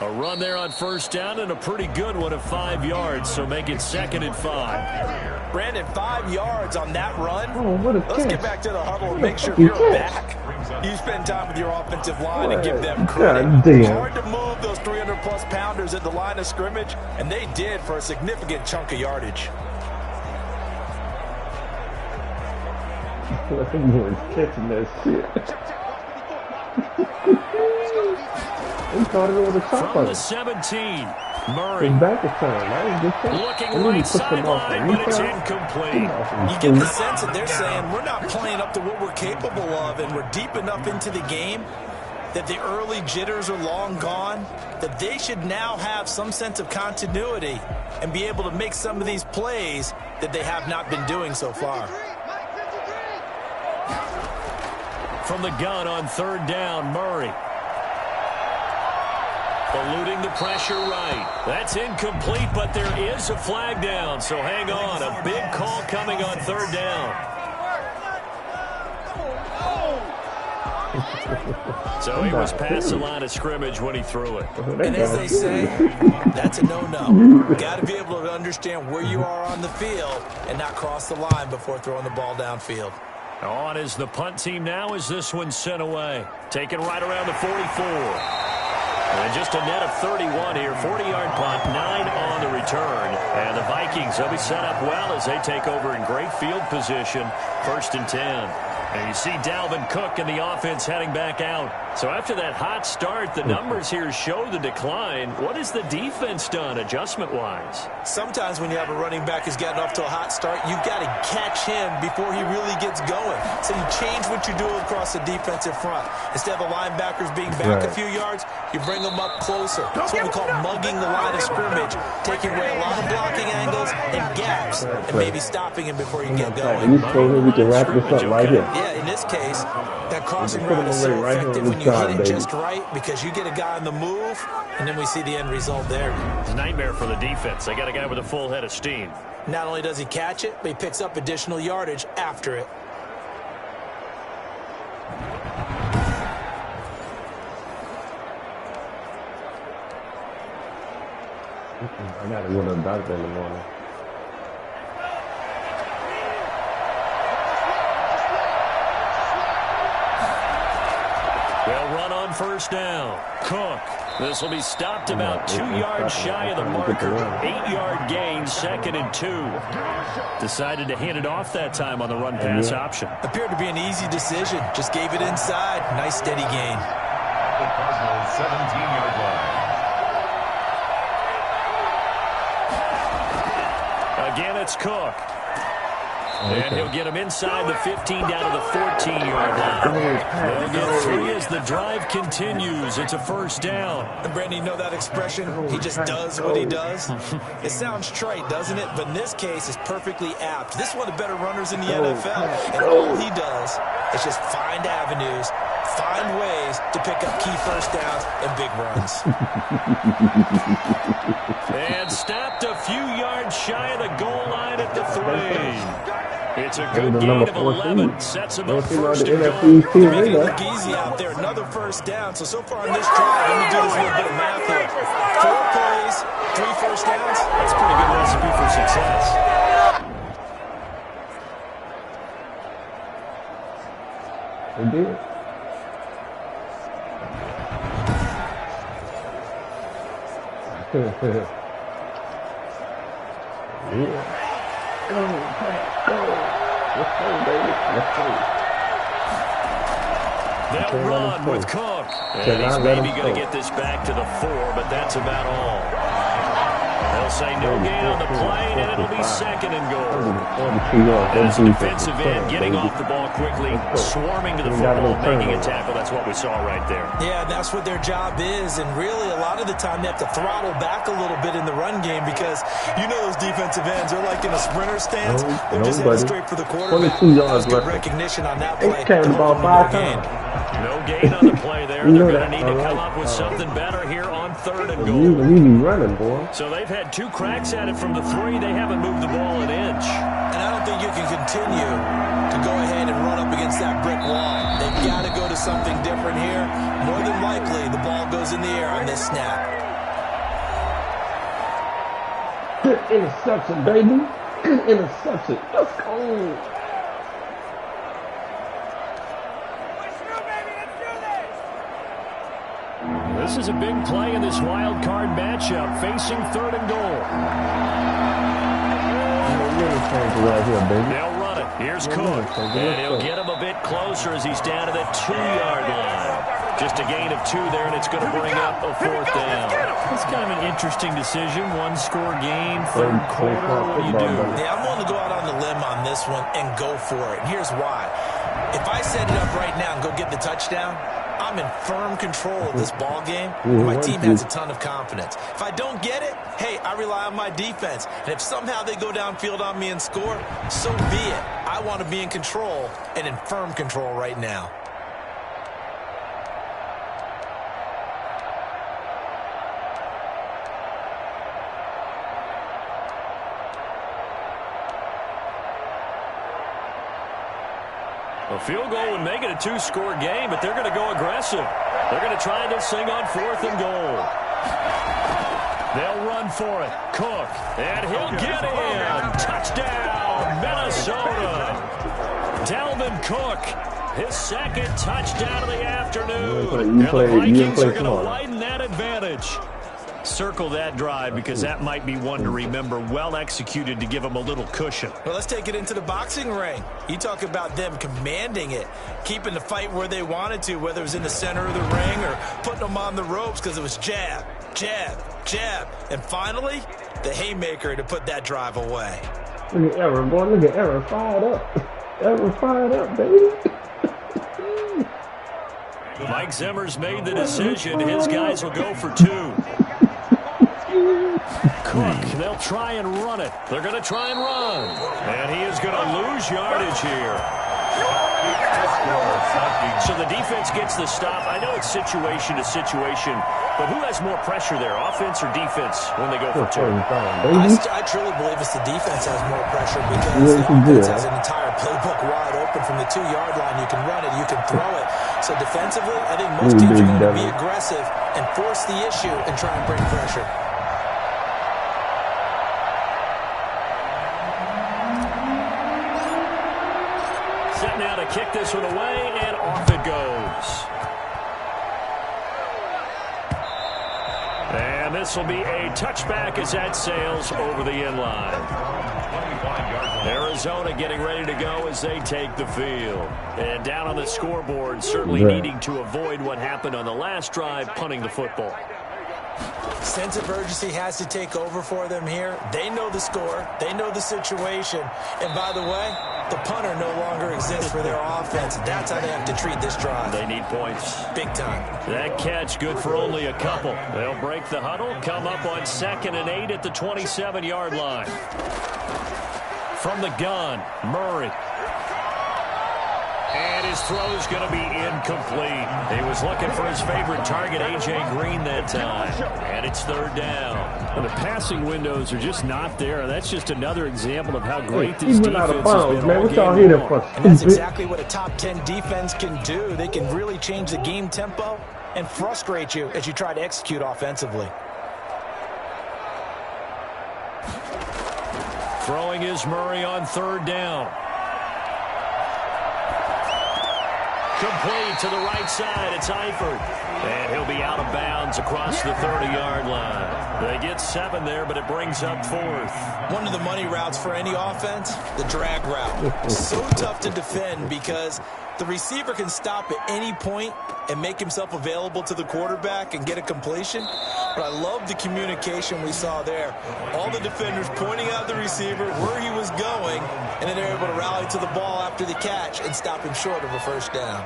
D: A run there on first down and a pretty good one of 5 yards, so make it 2nd and 5.
E: Brandon, 5 yards on that run.
A: Oh, what a
E: Let's
A: catch.
E: get back to the huddle and make sure you're back. You spend time with your offensive line and give them credit.
A: God damn.
E: It's hard to move those 300-plus pounders at the line of scrimmage, and they did for a significant chunk of yardage.
A: Like he was catching that shit. He caught it over the top
D: From
A: of
D: the
A: it.
D: 17, Murray.
A: His back is turned. That was a good catch.
D: Looking
A: And then he
D: right
A: pushed him off
D: sideline,
A: the
D: but it's
A: rebound.
D: incomplete.
E: You get the sense that they're saying we're not playing up to what we're capable of, and we're deep enough into the game that the early jitters are long gone, that they should now have some sense of continuity and be able to make some of these plays that they have not been doing so far.
D: From the gun on 3rd down, Murray. Eluding the pressure right. That's incomplete, but there is a flag down, so hang on. A big call coming on 3rd down. So he was past the line of scrimmage when he threw it.
E: And as they say, that's a no-no. Got to be able to understand where you are on the field and not cross the line before throwing the ball downfield.
D: On is the punt team now as this one's sent away. Taken right around the 44. And just a net of 31 here. 40-yard punt, 9 on the return. And the Vikings, they'll be set up well as they take over in great field position. 1st and 10. And you see Dalvin Cook and the offense heading back out. So after that hot start, the numbers here show the decline. What has the defense done adjustment-wise?
E: Sometimes when you have a running back who's gotten off to a hot start, you've got to catch him before he really gets going. So you change what you're doing across the defensive front. Instead of the linebackers being back a few yards, you bring them up closer. That's what we call mugging the line of scrimmage, taking away a lot of blocking angles and gaps, and maybe stopping him before you get going.
A: You told me we can wrap this up right here.
E: Yeah, in this case, that crossing route is so effective when you hit it just right because you get a guy on the move, and then we see the end result there.
D: It's a nightmare for the defense. They got a guy with a full head of steam.
E: Not only does he catch it, but he picks up additional yardage after it.
A: I gotta go to the doctor in the morning.
D: They'll run on 1st down. Cook. This will be stopped about 2 yards shy of the marker. 8-yard gain, 2nd and 2. Decided to hand it off that time on the run-pass option.
E: Appeared to be an easy decision. Just gave it inside. Nice steady gain.
C: The Cardinals 17-yard line.
D: Again, it's Cook. And he'll get him inside the 15 down to the 14-yard line. They'll get 3 as the drive continues. It's a 1st down.
E: And Brandon, you know that expression? He just does what he does. It sounds trite, doesn't it? But in this case, it's perfectly apt. This is one of the better runners in the NFL. And all he does is just find avenues, find ways to pick up key 1st downs and big runs.
D: And stopped a few yards shy of the goal line at the 3. It's a good gain of 11. Sets him up 1st and goal.
E: They're making it look easy out there. Another 1st down. So far on this drive, let me do this little bit of math here. 4 plays, 3 1st downs.
D: That's a pretty good recipe for success.
A: They did. Yeah. Go, go. Let's go, baby. Let's go.
D: They'll run with Cook. And he's maybe going to get this back to the 4, but that's about all. They'll say no gain on the play, and it'll be second and goal. As a defensive end, getting off the ball quickly, swarming to the football, making a tackle. That's what we saw right there.
E: Yeah, that's what their job is, and really a lot of the time they have to throttle back a little bit in the run game because you know those defensive ends are like in a sprinter stance. They're just heading straight for the quarterback.
A: 22 yards
E: good
A: left.
E: Recognition on that play.
A: They carried the ball 5 times.
D: No gain on the play there. They're going to need to come up with something better here on third and goal.
A: You be running, boy.
D: So they've had 2 cracks at it from the 3. They haven't moved the ball an inch.
E: And I don't think you can continue to go ahead and run up against that brick wall. They've got to go to something different here. More than likely, the ball goes in the air on this snap.
A: Good interception, baby. Good interception. Let's go.
D: This is a big play in this wild card matchup, facing third and goal. They'll run it. Here's Cook, and he'll get him a bit closer as he's down to the 2-yard line. Just a gain of 2 there, and it's going to bring up a 4th down. It's kind of an interesting decision. 1-score game, third quarter. What do you do?
E: Yeah, I'm willing to go out on the limb on this one and go for it. And here's why. If I set it up right now and go get the touchdown, I'm in firm control of this ball game. My team has a ton of confidence. If I don't get it, hey, I rely on my defense. And if somehow they go downfield on me and score, so be it. I want to be in control and in firm control right now.
D: A field goal would make it a 2-score game, but they're going to go aggressive. They're going to try this thing on 4th and goal. They'll run for it. Cook, and he'll get in. Touchdown, Minnesota. Dalvin Cook, his 2nd touchdown of the afternoon. And the Vikings are going to widen that advantage. Circle that drive because that might be one to remember. Well executed to give them a little cushion.
E: Well, let's take it into the boxing ring. You talk about them commanding it, keeping the fight where they wanted to, whether it was in the center of the ring or putting them on the ropes because it was jab, jab, jab. And finally, the haymaker to put that drive away.
A: Look at Aaron, boy. Look at Aaron fired up. Aaron fired up, baby.
D: Mike Zimmer's made the decision. His guys will go for 2. Cook, they'll try and run it. They're going to try and run. And he is going to lose yardage here. So the defense gets the stop. I know it's situation to situation, but who has more pressure there, offense or defense, when they go for 2?
E: I truly believe it's the defense has more pressure because the offense has an entire playbook wide open from the 2-yard line. You can run it, you can throw it. So defensively, I think most teams are going to be aggressive and force the issue and try and bring pressure.
D: Set now to kick this one away, and off it goes. And this will be a touchback as that sails over the end line. Arizona getting ready to go as they take the field. And down on the scoreboard, certainly needing to avoid what happened on the last drive, punting the football.
E: Sense of urgency has to take over for them here. They know the score. They know the situation. And by the way, the punter no longer exists for their offense. That's how they have to treat this drive.
D: They need points.
E: Big time.
D: That catch good for only a couple. They'll break the huddle, come up on 2nd and 8 at the 27-yard line. From the gun, Murray. And his throw's going to be incomplete. He was looking for his favorite target, A.J. Green, that time. And it's 3rd down.
F: Well, the passing windows are just not there. That's just another example of how great this defense has been all game long.
E: And that's exactly what a top 10 defense can do. They can really change the game tempo and frustrate you as you try to execute offensively.
D: Throwing is Murray on 3rd down. Complete to the right side. It's Eifert. And he'll be out of bounds across the 30-yard line. They get 7 there, but it brings up 4th.
E: One of the money routes for any offense, the drag route. So tough to defend because The receiver can stop at any point and make himself available to the quarterback and get a completion. But I love the communication we saw there. All the defenders pointing out the receiver, where he was going, and then they're able to rally to the ball after the catch and stop him short of a first down.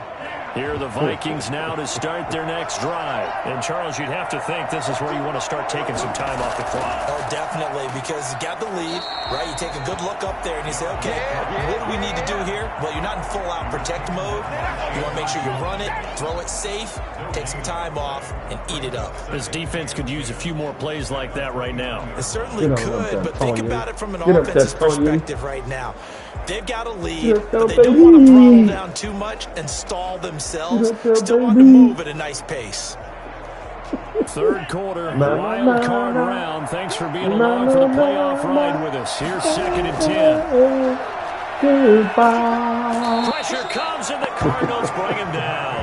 D: Here are the Vikings now to start their next drive. And, Charles, you'd have to think this is where you want to start taking some time off the clock.
E: Oh, definitely, because you got the lead, right? You take a good look up there and you say, okay, what do we need to do here? Well, you're not in full-out protect mode. You want to make sure you run it, throw it safe, take some time off, and eat it up.
D: This defense could use a few more plays like that right now.
E: It certainly could, but think about it from an offense's perspective right now. They've got a lead, but they don't want to throttle down too much and stall themselves. Still want to move at a nice pace.
D: Third quarter, wild card round. Thanks for being along for the playoff ride with us. Here's 2nd and 10. Pressure comes, and the Cardinals bring him down.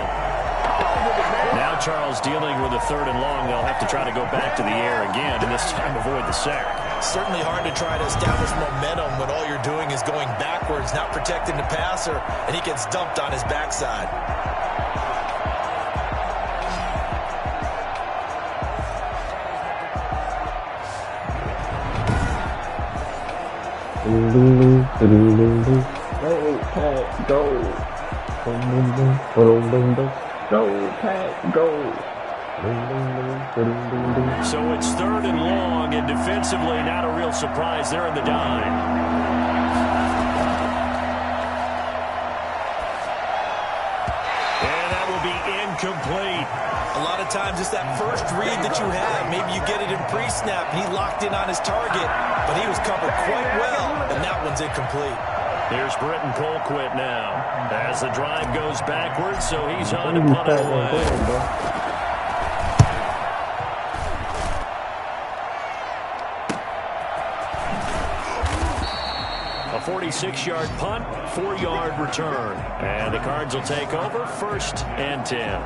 D: Now Charles dealing with a 3rd and long. They'll have to try to go back to the air again, and this time avoid the sack.
E: Certainly hard to try to establish momentum when all you're doing is going backwards, not protecting the passer, and he gets dumped on his backside.
A: Go, Pat, go. Go, Pat, go.
D: So it's 3rd and long, and defensively, not a real surprise. They're in the dime. And that will be incomplete.
E: A lot of times it's that first read that you have. Maybe you get it in pre-snap, and he locked in on his target, but he was covered quite well, and that one's incomplete.
D: Here's Britton Colquitt now. As the drive goes backwards, so he's on to punt it away. A 46-yard punt, 4-yard return. And the Cards will take over 1st and 10.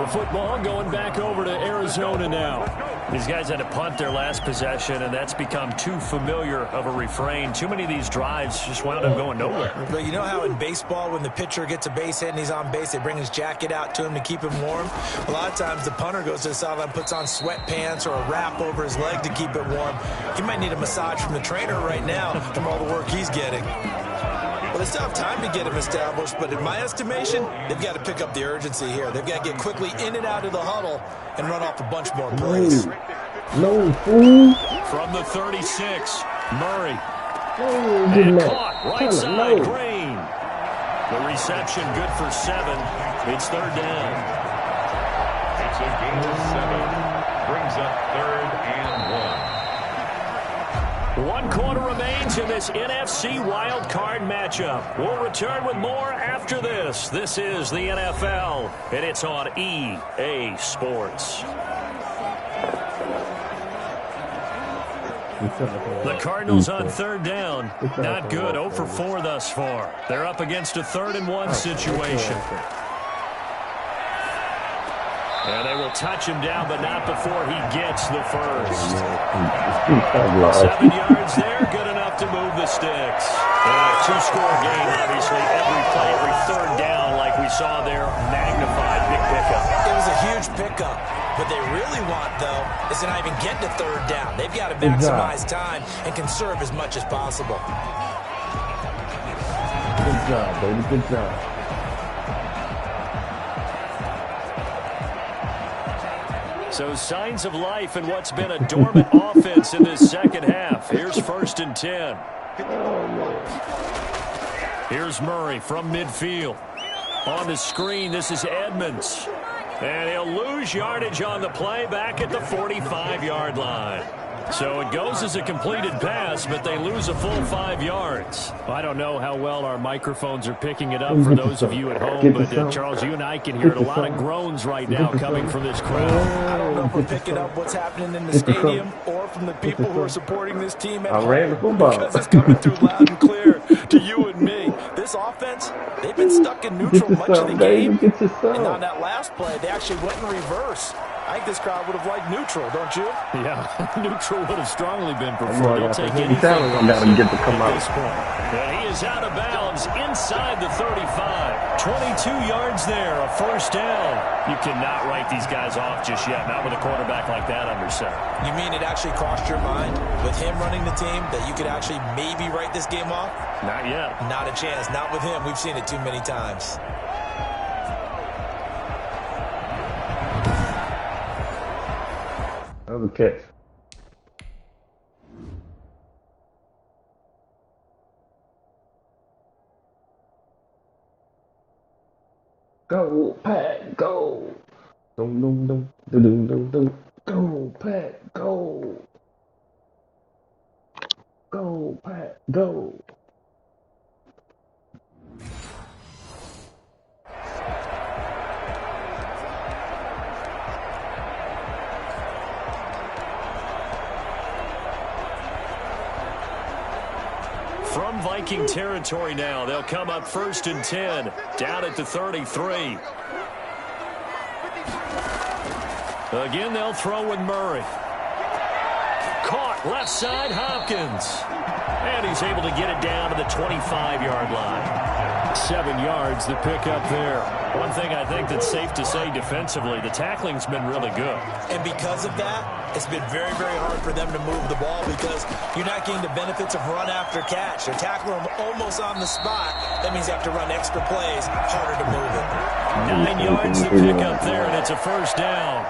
D: The football going back over to Arizona now. These guys had to punt their last possession, and that's become too familiar of a refrain. Too many of these drives just wound up going nowhere.
E: Well, you know how in baseball, when the pitcher gets a base hit and he's on base, they bring his jacket out to him to keep him warm? A lot of times the punter goes to the sideline, puts on sweatpants or a wrap over his leg to keep it warm. He might need a massage from the trainer right now from all the work he's getting. Well, they still have time to get him established, but in my estimation, they've got to pick up the urgency here. They've got to get quickly in and out of the huddle and run off a bunch more plays.
A: No, fool.
D: From the 36, Murray.
A: And
D: caught right side, Green. The reception good for 7. It's 3rd down.
C: It's a gain of 7. Brings up 3rd and 1.
D: 1 quarter remains in this NFC wild card matchup. We'll return with more after this. This is the NFL, and it's on EA Sports. The Cardinals on 3rd down. Not good. 0 for 4 thus far. They're up against a 3rd and 1 situation. And they will touch him down, but not before he gets the first. 7 yards there, good enough to move the sticks. And a 2-score game, obviously. Every play, every 3rd down, like we saw there, magnified, big pickup.
E: It was a huge pickup. What they really want, though, is to not even get to 3rd down. They've got to maximize time and conserve as much as possible.
A: Good job, baby. Good job.
D: So signs of life in what's been a dormant offense in this second half. Here's 1st and 10. Here's Murray from midfield. On the screen, this is Edmonds. And he'll lose yardage on the play back at the 45-yard line. So it goes as a completed pass, but they lose a full 5 yards. I don't know how well our microphones are picking it up for those of you at home, but Charles, you and I can hear it. A lot of groans right now coming from this crowd.
E: I don't know if we're picking up what's happening in the stadium or from the people who are supporting this team at home, because it's coming through loud and clear to you and me. This offense, they've been stuck in neutral much of the game, and on that last play, they actually went in reverse. I think this crowd would have liked neutral, don't you?
F: Yeah, neutral would have strongly been preferred. They'll take anything
A: I got to get to come
F: at
A: out.
F: this point. And he is out of bounds inside the 35. 22 yards there, a first down. You cannot write these guys off just yet, not with a quarterback like that under center.
E: You mean it actually crossed your mind with him running the team that you could actually maybe write this game off?
F: Not yet.
E: Not a chance. Not with him. We've seen it too many times.
A: Another catch. Go, Pat, go. Dum, dum, dum, dum, dum, dum, dum. Go, Pat, go. Go, Pat, go.
D: From Viking territory now, they'll come up 1st and 10, down at the 33. Again, they'll throw with Murray. Caught left side, Hopkins. And he's able to get it down to the 25-yard line.
F: 7 yards, the pickup there.
D: One thing I think that's safe to say defensively, the tackling's been really good.
E: And because of that, it's been very, very hard for them to move the ball because you're not getting the benefits of run after catch. They're tackling them almost on the spot. That means you have to run extra plays, harder to move it.
D: 9 yards to pick up there, and it's a first down.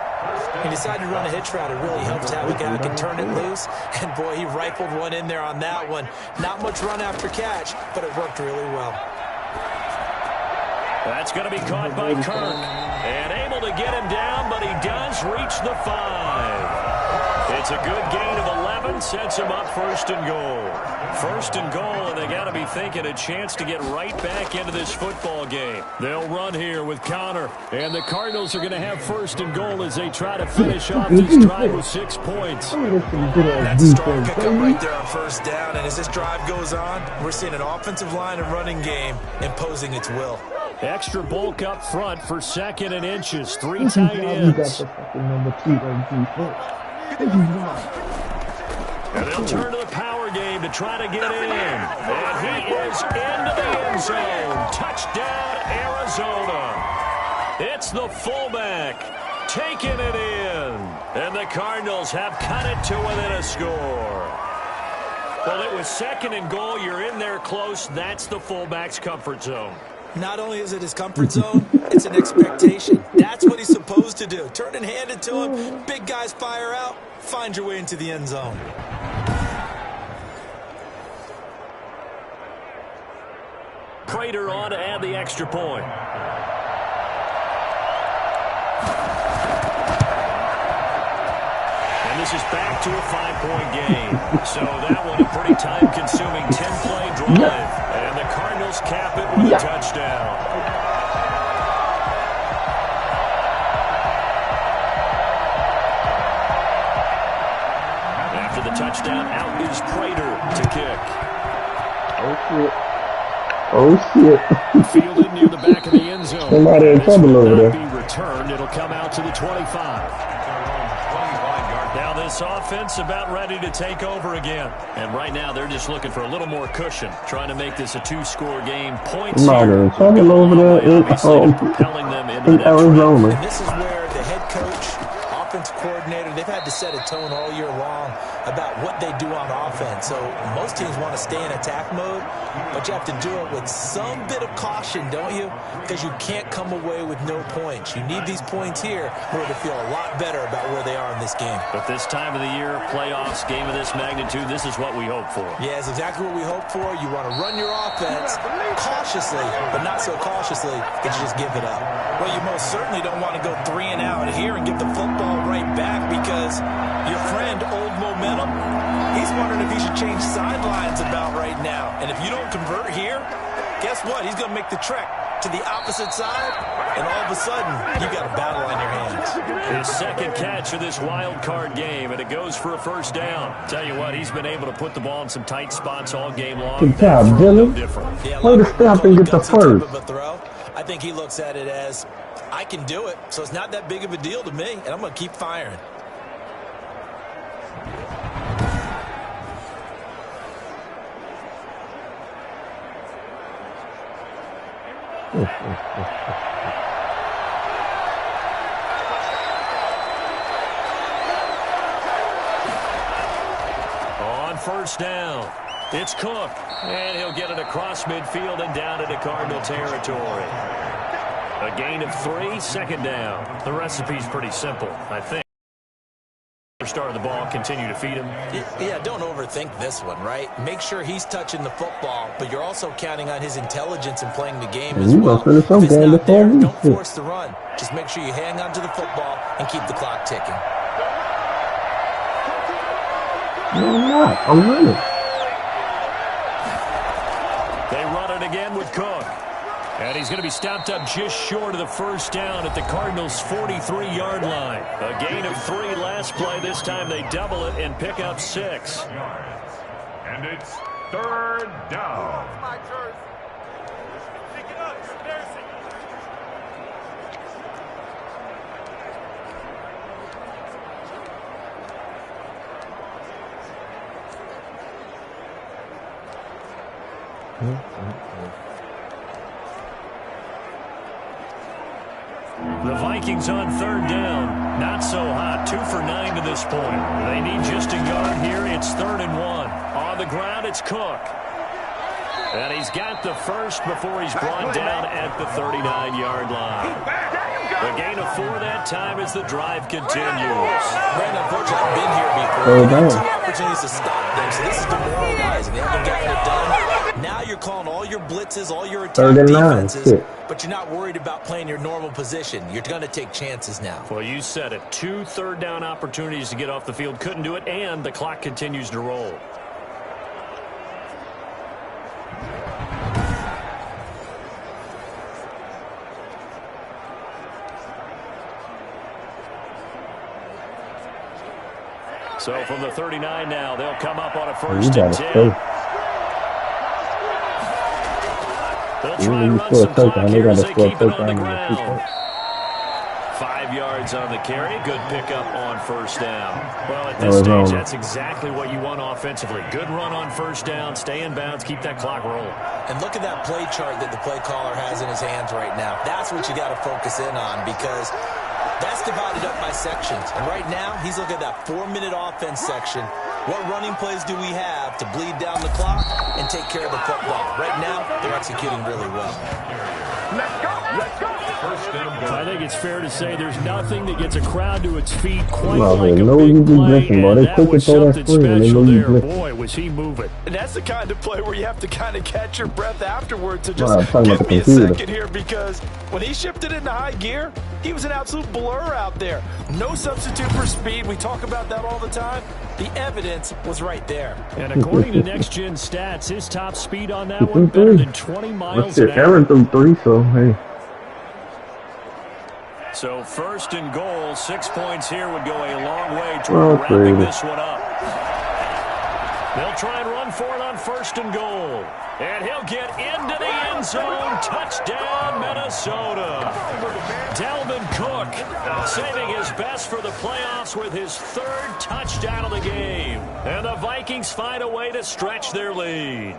E: He decided to run a hitch route. It really helps to have a guy who can turn it loose. And, boy, he rifled one in there on that one. Not much run after catch, but it worked really well.
D: That's going to be caught by Kirk. And able to get him down, but he does reach the 5. It's a good gain of 11, sets him up 1st and goal. 1st and goal, and they got to be thinking a chance to get right back into this football game.
F: They'll run here with Connor, and the Cardinals are going to have 1st and goal as they try to finish off this drive with 6 points.
E: That's a strong pickup right there on 1st down, and as this drive goes on, we're seeing an offensive line and running game imposing its will.
F: Extra bulk up front for 2nd and inches. 3 tight ends.
D: And they'll turn to the power game to try to get in. And he is into the end zone. Touchdown, Arizona. It's the fullback taking it in. And the Cardinals have cut it to within a score. Well, it was 2nd and goal. You're in there close. That's the fullback's comfort zone.
E: Not only is it his comfort zone, it's an expectation. That's what he's supposed to do. Turn and hand it to him. Big guys fire out. Find your way into the end zone.
D: Prater on to add the extra point. And this is back to a 5-point game. So that one a pretty time-consuming 10-play drive. And the Cardinals cap it with a touchdown. After the touchdown, out is Prater to kick.
A: Oh, shit.
F: Fielded near the back of the end zone.
A: Somebody in trouble over there.
F: Be returned. It'll come out to the 25.
D: Now this offense about ready to take over again. And right now they're just looking for a little more cushion, trying to make this a 2-score game. Points here.
A: Trouble over there
D: propelling them into
A: in Arizona.
E: And this is where the head coach, offensive coordinator, they've had to set a tone all year long about what they do on offense. So most teams want to stay in attack mode, but you have to do it with some bit of caution, don't you? Because you can't come away with no points. You need these points here in order to feel a lot better about where they are in this game.
D: But this time of the year, playoffs, game of this magnitude, this is what we hope for.
E: Yeah, it's exactly what we hope for. You want to run your offense cautiously, but not so cautiously that you just give it up. Well, you most certainly don't want to go 3 and out here and get the football right back because your friend, Old Momentum, he's wondering if he should change sidelines about right now. And if you don't convert here, guess what? He's going to make the trek to the opposite side, and all of a sudden, you got a battle on your hands.
D: His second catch of this wild card game, and it goes for a 1st down. Tell you what, he's been able to put the ball in some tight spots all game long.
A: Good job, Dylan.
E: Yeah,
A: Way to stop and get the first.
E: I think he looks at it as I can do it, so it's not that big of a deal to me, and I'm going to keep firing.
D: On first down, it's Cook, and he'll get it across midfield and down into Cardinal territory. A gain of 3, second down. The recipe's pretty simple, I think. Start of the ball, continue to feed him.
E: Yeah, don't overthink this one, right? Make sure he's touching the football, but you're also counting on his intelligence in playing the game as well. If it's not there, don't force the run. Just make sure you hang on to the football and keep the clock ticking.
A: No, I'm not. I'm running.
D: They run it again with Cook. And he's going to be stopped up just short of the first down at the Cardinals' 43-yard line. A gain of 3 last play. This time they double it and pick up 6.
C: And it's third down.
D: The Vikings on third down. Not so hot. 2 for 9 to this point. They need just a yard here. It's 3rd and 1. On the ground, it's Cook. And he's got the first before he's brought down at the 39-yard line. The gain of 4 that time as the drive continues.
E: Brandon, unfortunately, I've been here before. You've had 2 opportunities to stop them, so this is demoralizing. They haven't gotten it done. Now you're calling all your blitzes, all your attack defenses, but you're not worried about playing your normal position. You're going to take chances now.
D: Well, you said it. 2 third down opportunities to get off the field. Couldn't do it, and the clock continues to roll. So from the 39 now, they'll come up on a 1st and 10. They'll try and run some clock here as they keep it on the ground. 5 yards on the carry. Good pickup on first down. Well, at this stage, that's exactly what you want offensively. Good run on first down. Stay in bounds. Keep that clock rolling.
E: And look at that play chart that the play caller has in his hands right now. That's what you got to focus in on because that's divided up by sections. And right now, he's looking at that 4-minute offense section. What running plays do we have to bleed down the clock and take care of the football? Right now, they're executing really well.
C: Let's go! Let's go! First down.
D: I think it's fair to say there's nothing that gets a crowd to its feet quite
A: Well,
D: like a
A: no,
D: big
A: you
D: play,
A: listen, bro.
D: and
A: They
D: that
A: quick
D: was
A: to throw that
D: something
A: screen, and they
D: special
A: know you
D: there.
A: blitz.
D: Boy, was he moving.
E: And that's the kind of play where you have to kind of catch your breath afterward to
A: I'm
E: just
A: talking about
E: give
A: the
E: me a
A: computer.
E: second here because when he shifted into high gear, he was an absolute blur out there. No substitute for speed. We talk about that all the time. The evidence was right there.
D: And according to Next Gen Stats, his top speed on that one better than 20 miles an hour.
A: Aaron threw 3, so hey.
D: So 1st and goal, 6 points here would go a long way toward wrapping this one up. They'll try and run for it on 1st and goal. And he'll get into the end zone. Touchdown, Minnesota. Dalvin Cook saving his best for the playoffs with his 3rd touchdown of the game. And the Vikings find a way to stretch their lead.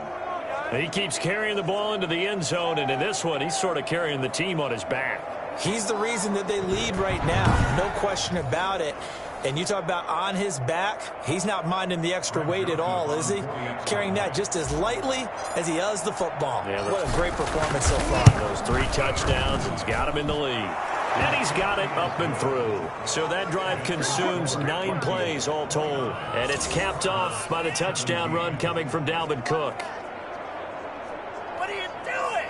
D: He keeps carrying the ball into the end zone, and in this one, he's sort of carrying the team on his back.
E: He's the reason that they lead right now. No question about it. And you talk about on his back, he's not minding the extra weight at all, is he? Carrying that just as lightly as he does the football. Yeah, what a great performance so far.
D: Those 3 touchdowns, and he's got him in the lead. And he's got it up and through. So that drive consumes 9 plays all told. And it's capped off by the touchdown run coming from Dalvin Cook.
B: What are you doing?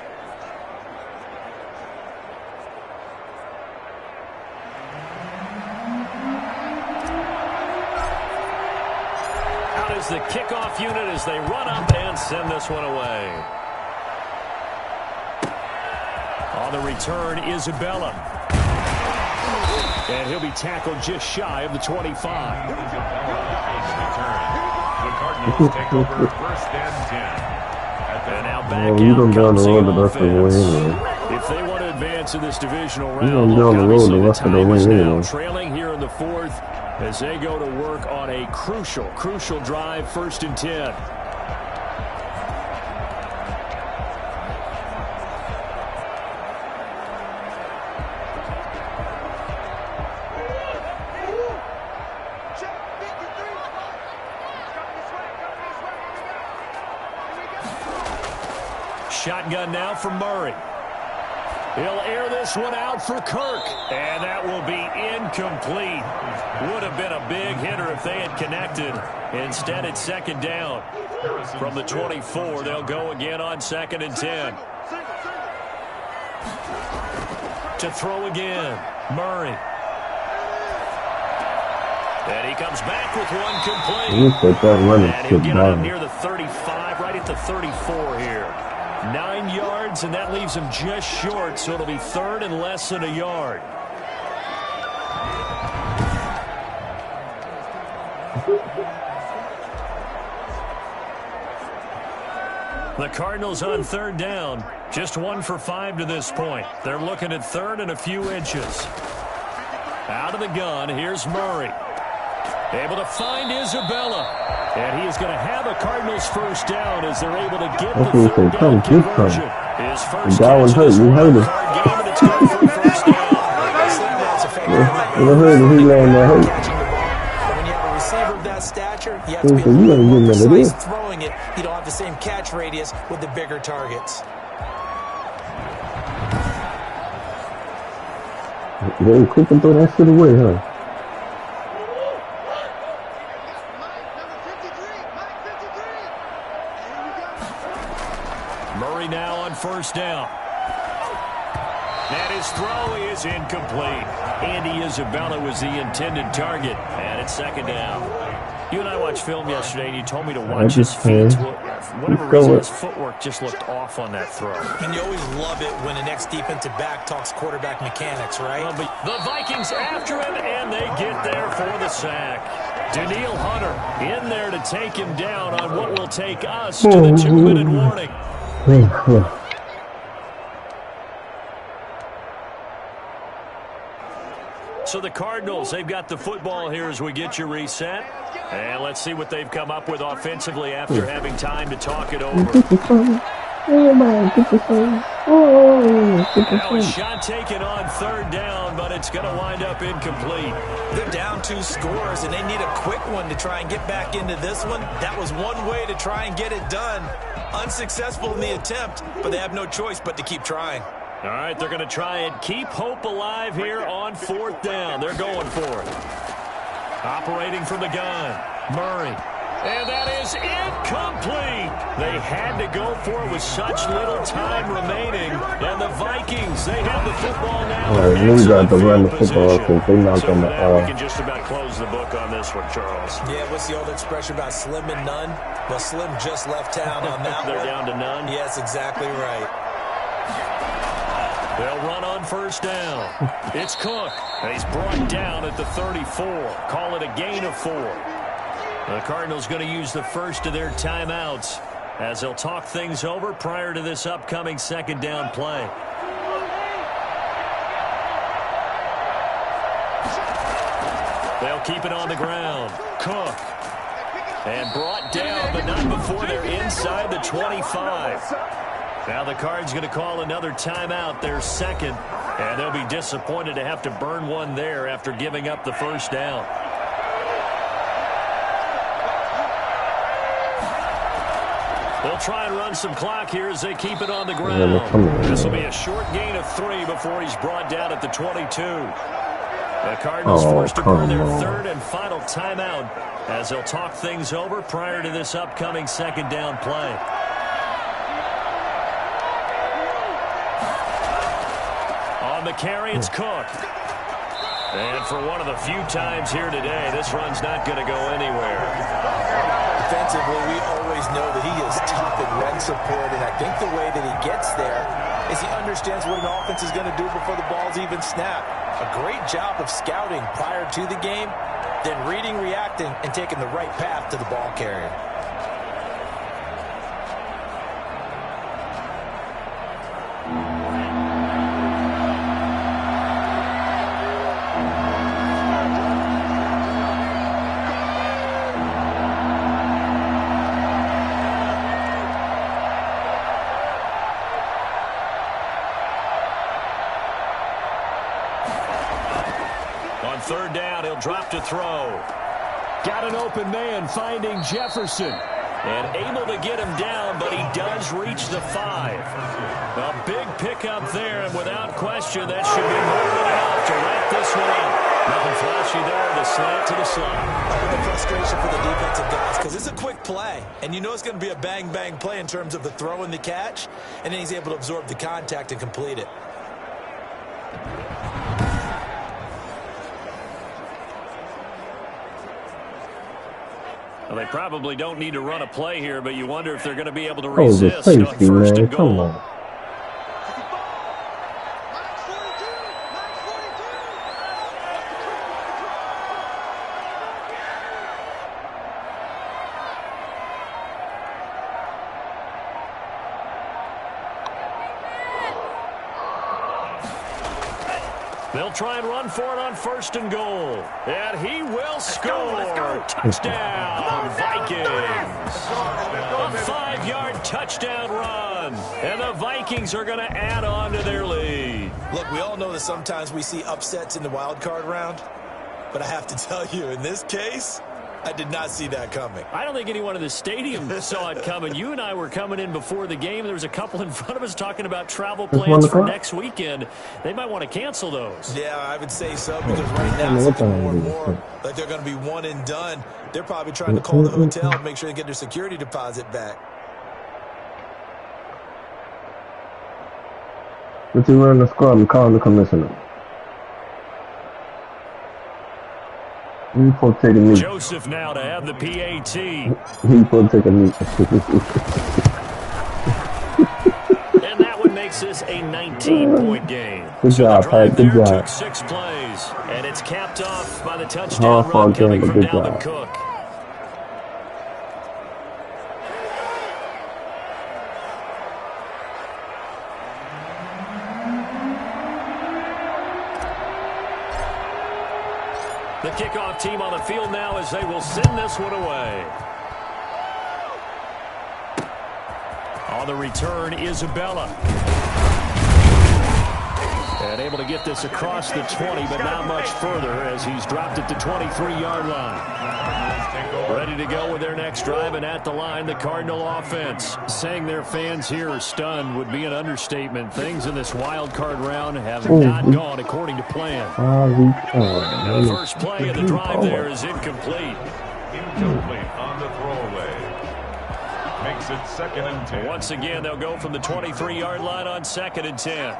D: Out is the kickoff unit as they run up and send this one away. On the return, Isabella. And he'll be tackled just shy of the 25.
C: The Cardinals take over 1st and 10.
D: And now back out comes the offense. If they want to advance chance of this divisional
A: He's
D: round.
A: gonna be on the road the
D: Obviously,
A: rest of the
D: time
A: way
D: is now
A: anyway.
D: trailing here in the fourth as they go to work on a crucial drive, 1st and 10. Shotgun now for Murray. He'll air this one out for Kirk. And that will be incomplete. Would have been a big hitter if they had connected. Instead, it's 2nd down. From the 24, they'll go again on 2nd and 10. To throw again, Murray. And he comes back with one complete. And he'll get up near the 35, right at the 34 here. 9 yards, and that leaves him just short, so it'll be 3rd and less than a yard. The Cardinals on 3rd down. Just 1 for 5 to this point. They're looking at 3rd and a few inches. Out of the gun, here's Murray. Able to find Isabella. And he is going to have a Cardinals 1st down as they're able to get the 3rd down conversion. His first catch of this wild card game, and it's good for a 1st down.
A: When you
E: have a receiver of that stature, you have to be a little more precise throwing it. You don't have the same catch radius with the bigger targets.
A: Very quick and throw that shit away, huh?
D: Murray now on 1st down. And his throw is incomplete. Andy Isabella was the intended target, and it's 2nd down. You and I watched film yesterday, and you told me to watch his feet. For whatever reason, his footwork just looked off on that throw.
E: And you always love it when the next defensive back talks quarterback mechanics, right?
D: Well, the Vikings after him, and they get there for the sack. Daniil Hunter in there to take him down on what will take us to the 2-minute warning. So the Cardinals, they've got the football here as we get you reset. And let's see what they've come up with offensively after having time to talk it over. Now a shot taken on 3rd down, but it's going to wind up incomplete.
E: They're down 2 scores, and they need a quick one to try and get back into this one. That was one way to try and get it done. Unsuccessful in the attempt, but they have no choice but to keep trying.
D: All right, they're going to try and keep hope alive here on 4th down. They're going for it. Operating from the gun, Murray. And that is incomplete. They had to go for it with such little time remaining. And the Vikings, they have the football now.
A: We got to run the football because they knocked on the
D: we can just about close the book on this one, Charles.
E: Yeah, what's the old expression about slim and none? Well, Slim just left town on that
D: They're
E: one.
D: down to none?
E: Yes, exactly right.
D: They'll run on 1st down. It's Cook. And he's brought down at the 34. Call it a gain of 4. The Cardinals going to use the first of their timeouts as they'll talk things over prior to this upcoming 2nd down play. They'll keep it on the ground. Cook. And brought down, but not before they're inside the 25. Now the Cards going to call another timeout, their 2nd, and they'll be disappointed to have to burn one there after giving up the 1st down. They'll try and run some clock here as they keep it on the ground. This will be a short gain of 3 before he's brought down at the 22. The Cardinals forced to burn their 3rd and final timeout as they'll talk things over prior to this upcoming 2nd down play. On the carry, it's Cook. And for one of the few times here today, this run's not going to go anywhere.
E: Defensively, we always know that he is tough in run support, and I think the way that he gets there is he understands what an offense is going to do before the ball's even snapped. A great job of scouting prior to the game, then reading, reacting, and taking the right path to the ball carrier.
D: third down. He'll drop to throw. Got an open man finding Jefferson. And able to get him down, but he does reach the 5. A big pickup there, and without question, that should be more than enough to wrap this one up. Nothing flashy there, the slant to the slot.
E: The frustration for the defensive guys, because it's a quick play, and you know it's going to be a bang-bang play in terms of the throw and the catch, and then he's able to absorb the contact and complete it.
D: Well, they probably don't need to run a play here, but you wonder if they're going to be able to resist on
A: safety,
D: first
A: man.
D: and
A: Come
D: goal.
A: on.
D: They'll try and run for it on first and goal. And he will score. Touchdown, Vikings. A 5-yard touchdown run. And the Vikings are going to add on to their lead.
E: Look, we all know that sometimes we see upsets in the wild card round, but I have to tell you, in this case, I did not see that coming.
D: I don't think anyone in the stadium saw it coming. You and I were coming in before the game. There was a couple in front of us talking about travel plans for next weekend. They might want to cancel those.
E: Yeah, I would say so, because right now it's looking more and more like they're going to be one and done. They're probably trying to call the hotel and make sure they get their security deposit back.
A: But you run the squad and call the commissioner. He supposed to take a knee.
D: Joseph now to have the PAT.
A: He supposed to take a knee.
D: And that one makes this a 19-point game.
A: Good job, Pat. Good job.
D: Took 6 plays, and it's capped off by the touchdown run coming from Dalvin Cook. The kickoff team on the field now as they will send this one away. On the return, Isabella. And able to get this across the 20, but not much further as he's dropped it to 23-yard line. Ready to go with their next drive, and at the line, the Cardinal offense. Saying their fans here are stunned would be an understatement. Things in this wild card round have not gone according to plan. The first play of the drive there is incomplete.
C: Incomplete on the throwaway. Makes it 2nd and 10.
D: Once again, they'll go from the 23-yard line on 2nd and 10.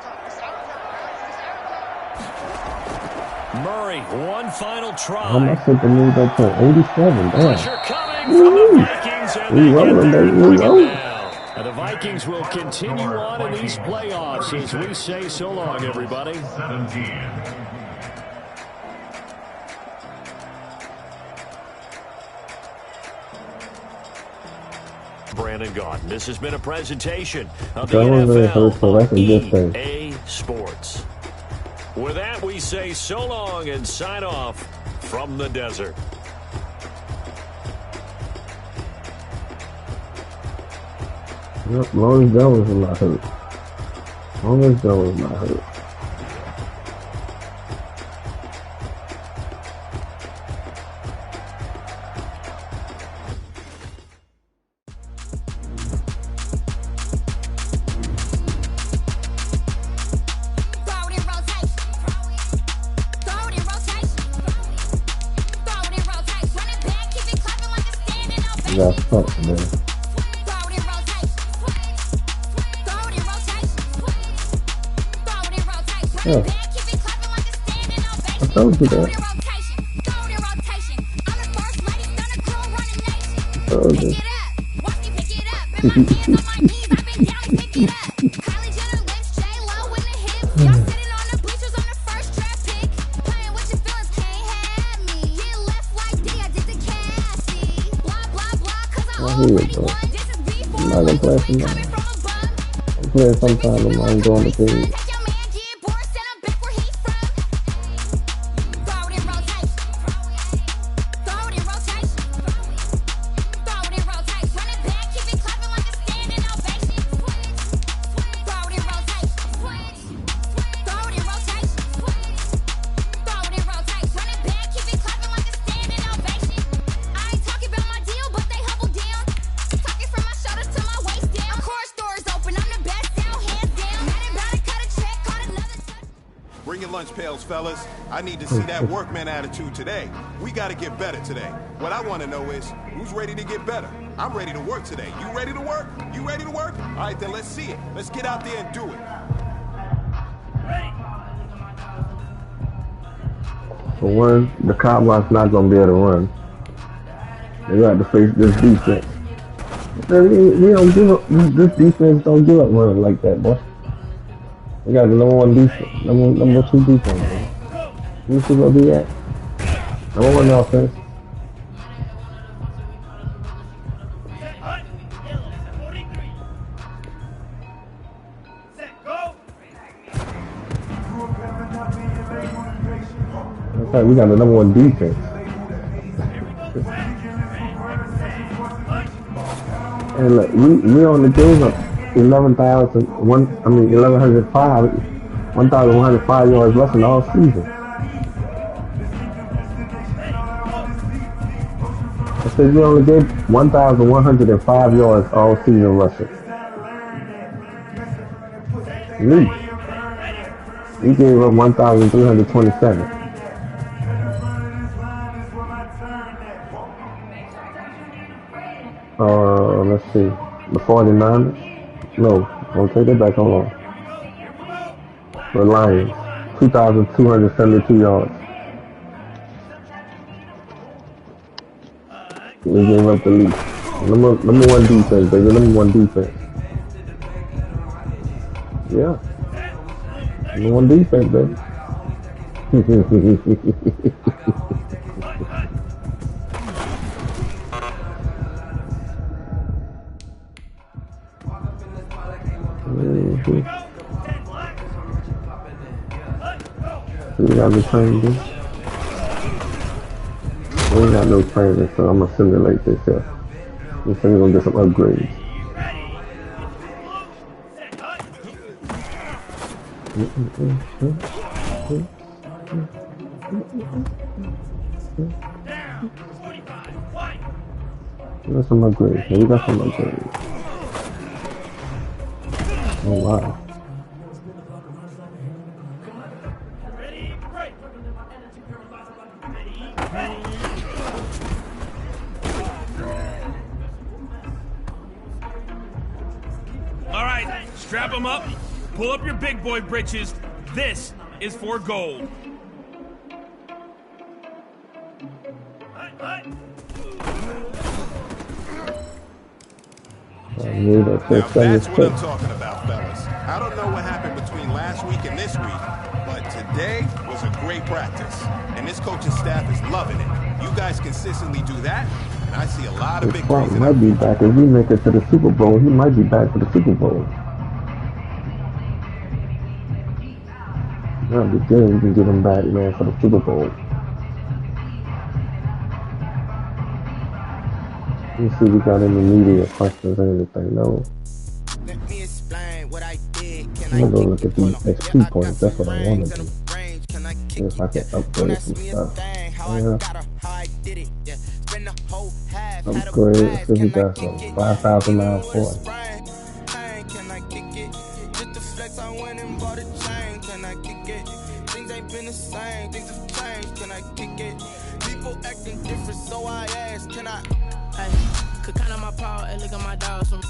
D: Murray, one final try.
A: I'm not to move up to 87.
D: Pressure coming from the Vikings, and they get there and bring it down. And the Vikings will continue on in these playoffs as we say so long, everybody.
C: 17.
D: Brandon Gaudin. This has been a presentation of the NFL on EA Sports. With that, we say so long and sign off from the desert.
A: Yep, long as Jones is not hurt. Long as Jones is not hurt. That's fucked, man. Yeah. I told you that. I told you. Here we go. I'm not gonna play some more. I'll play sometime when I'm going to bed.
H: pails, fellas. I need to see that workman attitude today. We got to get better today. What I want to know is, who's ready to get better? I'm ready to work today. You ready to work? You ready to work? All right, then let's see it. Let's get out there and do it.
A: For one, the Cowboys not going to be able to run. They got to face this defense. We don't give up. This defense don't give up running like that, boy. We got the number one defense, number two defense, man. You see what we at? Number one offense. In fact, we got the number one defense. And look, we only gave up 1,105 yards rushing all season. I said we only gave 1,105 yards all season rushing. We gave up 1,327. Let's see. The 49ers? No, don't take that back. Hold on. The Lions, 2,272 yards. We gave up the lead. Number one defense, baby. Number one defense. Yeah. Number one defense, baby. We got the training. We ain't got no training, so I'm gonna simulate this here. This thing's gonna get some upgrades. We got some upgrades. We got some upgrades. Oh wow.
G: All right, strap them up, pull up your big boy britches. This is for gold.
H: Now that's what I'm talking about, fellas. I don't know what happened between last week and this week, but today was a great practice. And this coaching staff is loving it. You guys consistently do that, and I see a lot of big
A: Frank might be back. If we make it to the Super Bowl, he might be back for the Super Bowl. That'd be good. We can get him back, man, for the Super Bowl. Let me see if we got any media questions or anything. No. I'm gonna go look at these XP points. That's what I want to do. See if I can upgrade some stuff. Yeah. Upgrade. Let's see if we got some 5,000 miles for it.
I: Could count on my power and look at my dogs from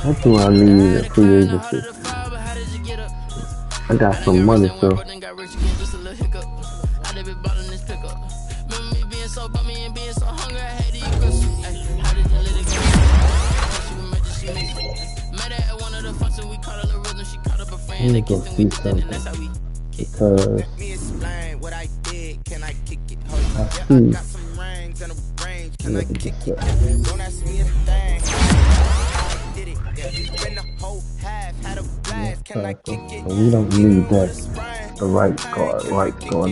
A: That's what I need a free agency. I got some money, so. Let me go see something. Because I see. But we don't need that. The right guard, and right tackle.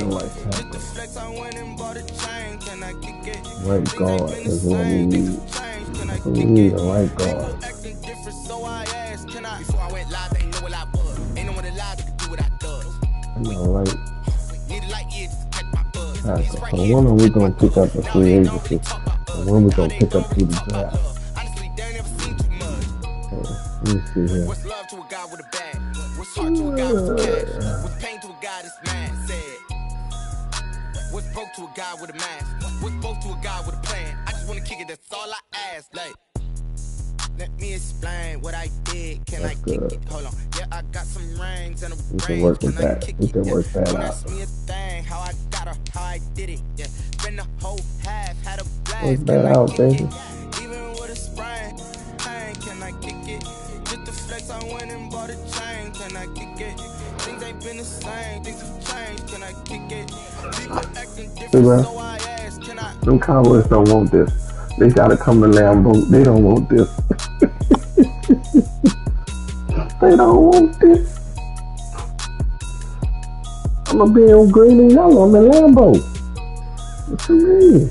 A: Right guard is what we need. So we need a right guard. Right tackle. So one of we gonna pick up a free agency, and one we gonna pick up through the draft. Let me see here.
J: guy with some cash. Was paid to a guy that's mad. Said, was broke to a guy with a mask. Was broke to a guy with a plan. I just wanna kick it, that's all I ask. Like, let me explain what I did. Can I kick it? Hold on. Yeah, I got some rings and a range. Can I kick it?
A: Work that
J: Don't
A: out.
J: ask me a thing. How I got her, how I did it. Yeah, spend the whole half, had a blast.
A: Work
J: Can
A: that
J: I
A: out,
J: kick
A: baby.
J: it? Even with a sprain, pain, can I kick it? Just the flex, I went and bought a chain. Can I kick it? Things ain't been the same. Things have changed. Can I kick it? People acting different, so I ask. Can I?
A: Them Cowboys don't want this. They gotta come to Lambeau. They don't want this. They don't want this. I'm gonna be on green and yellow. I'm in Lambeau. What you mean?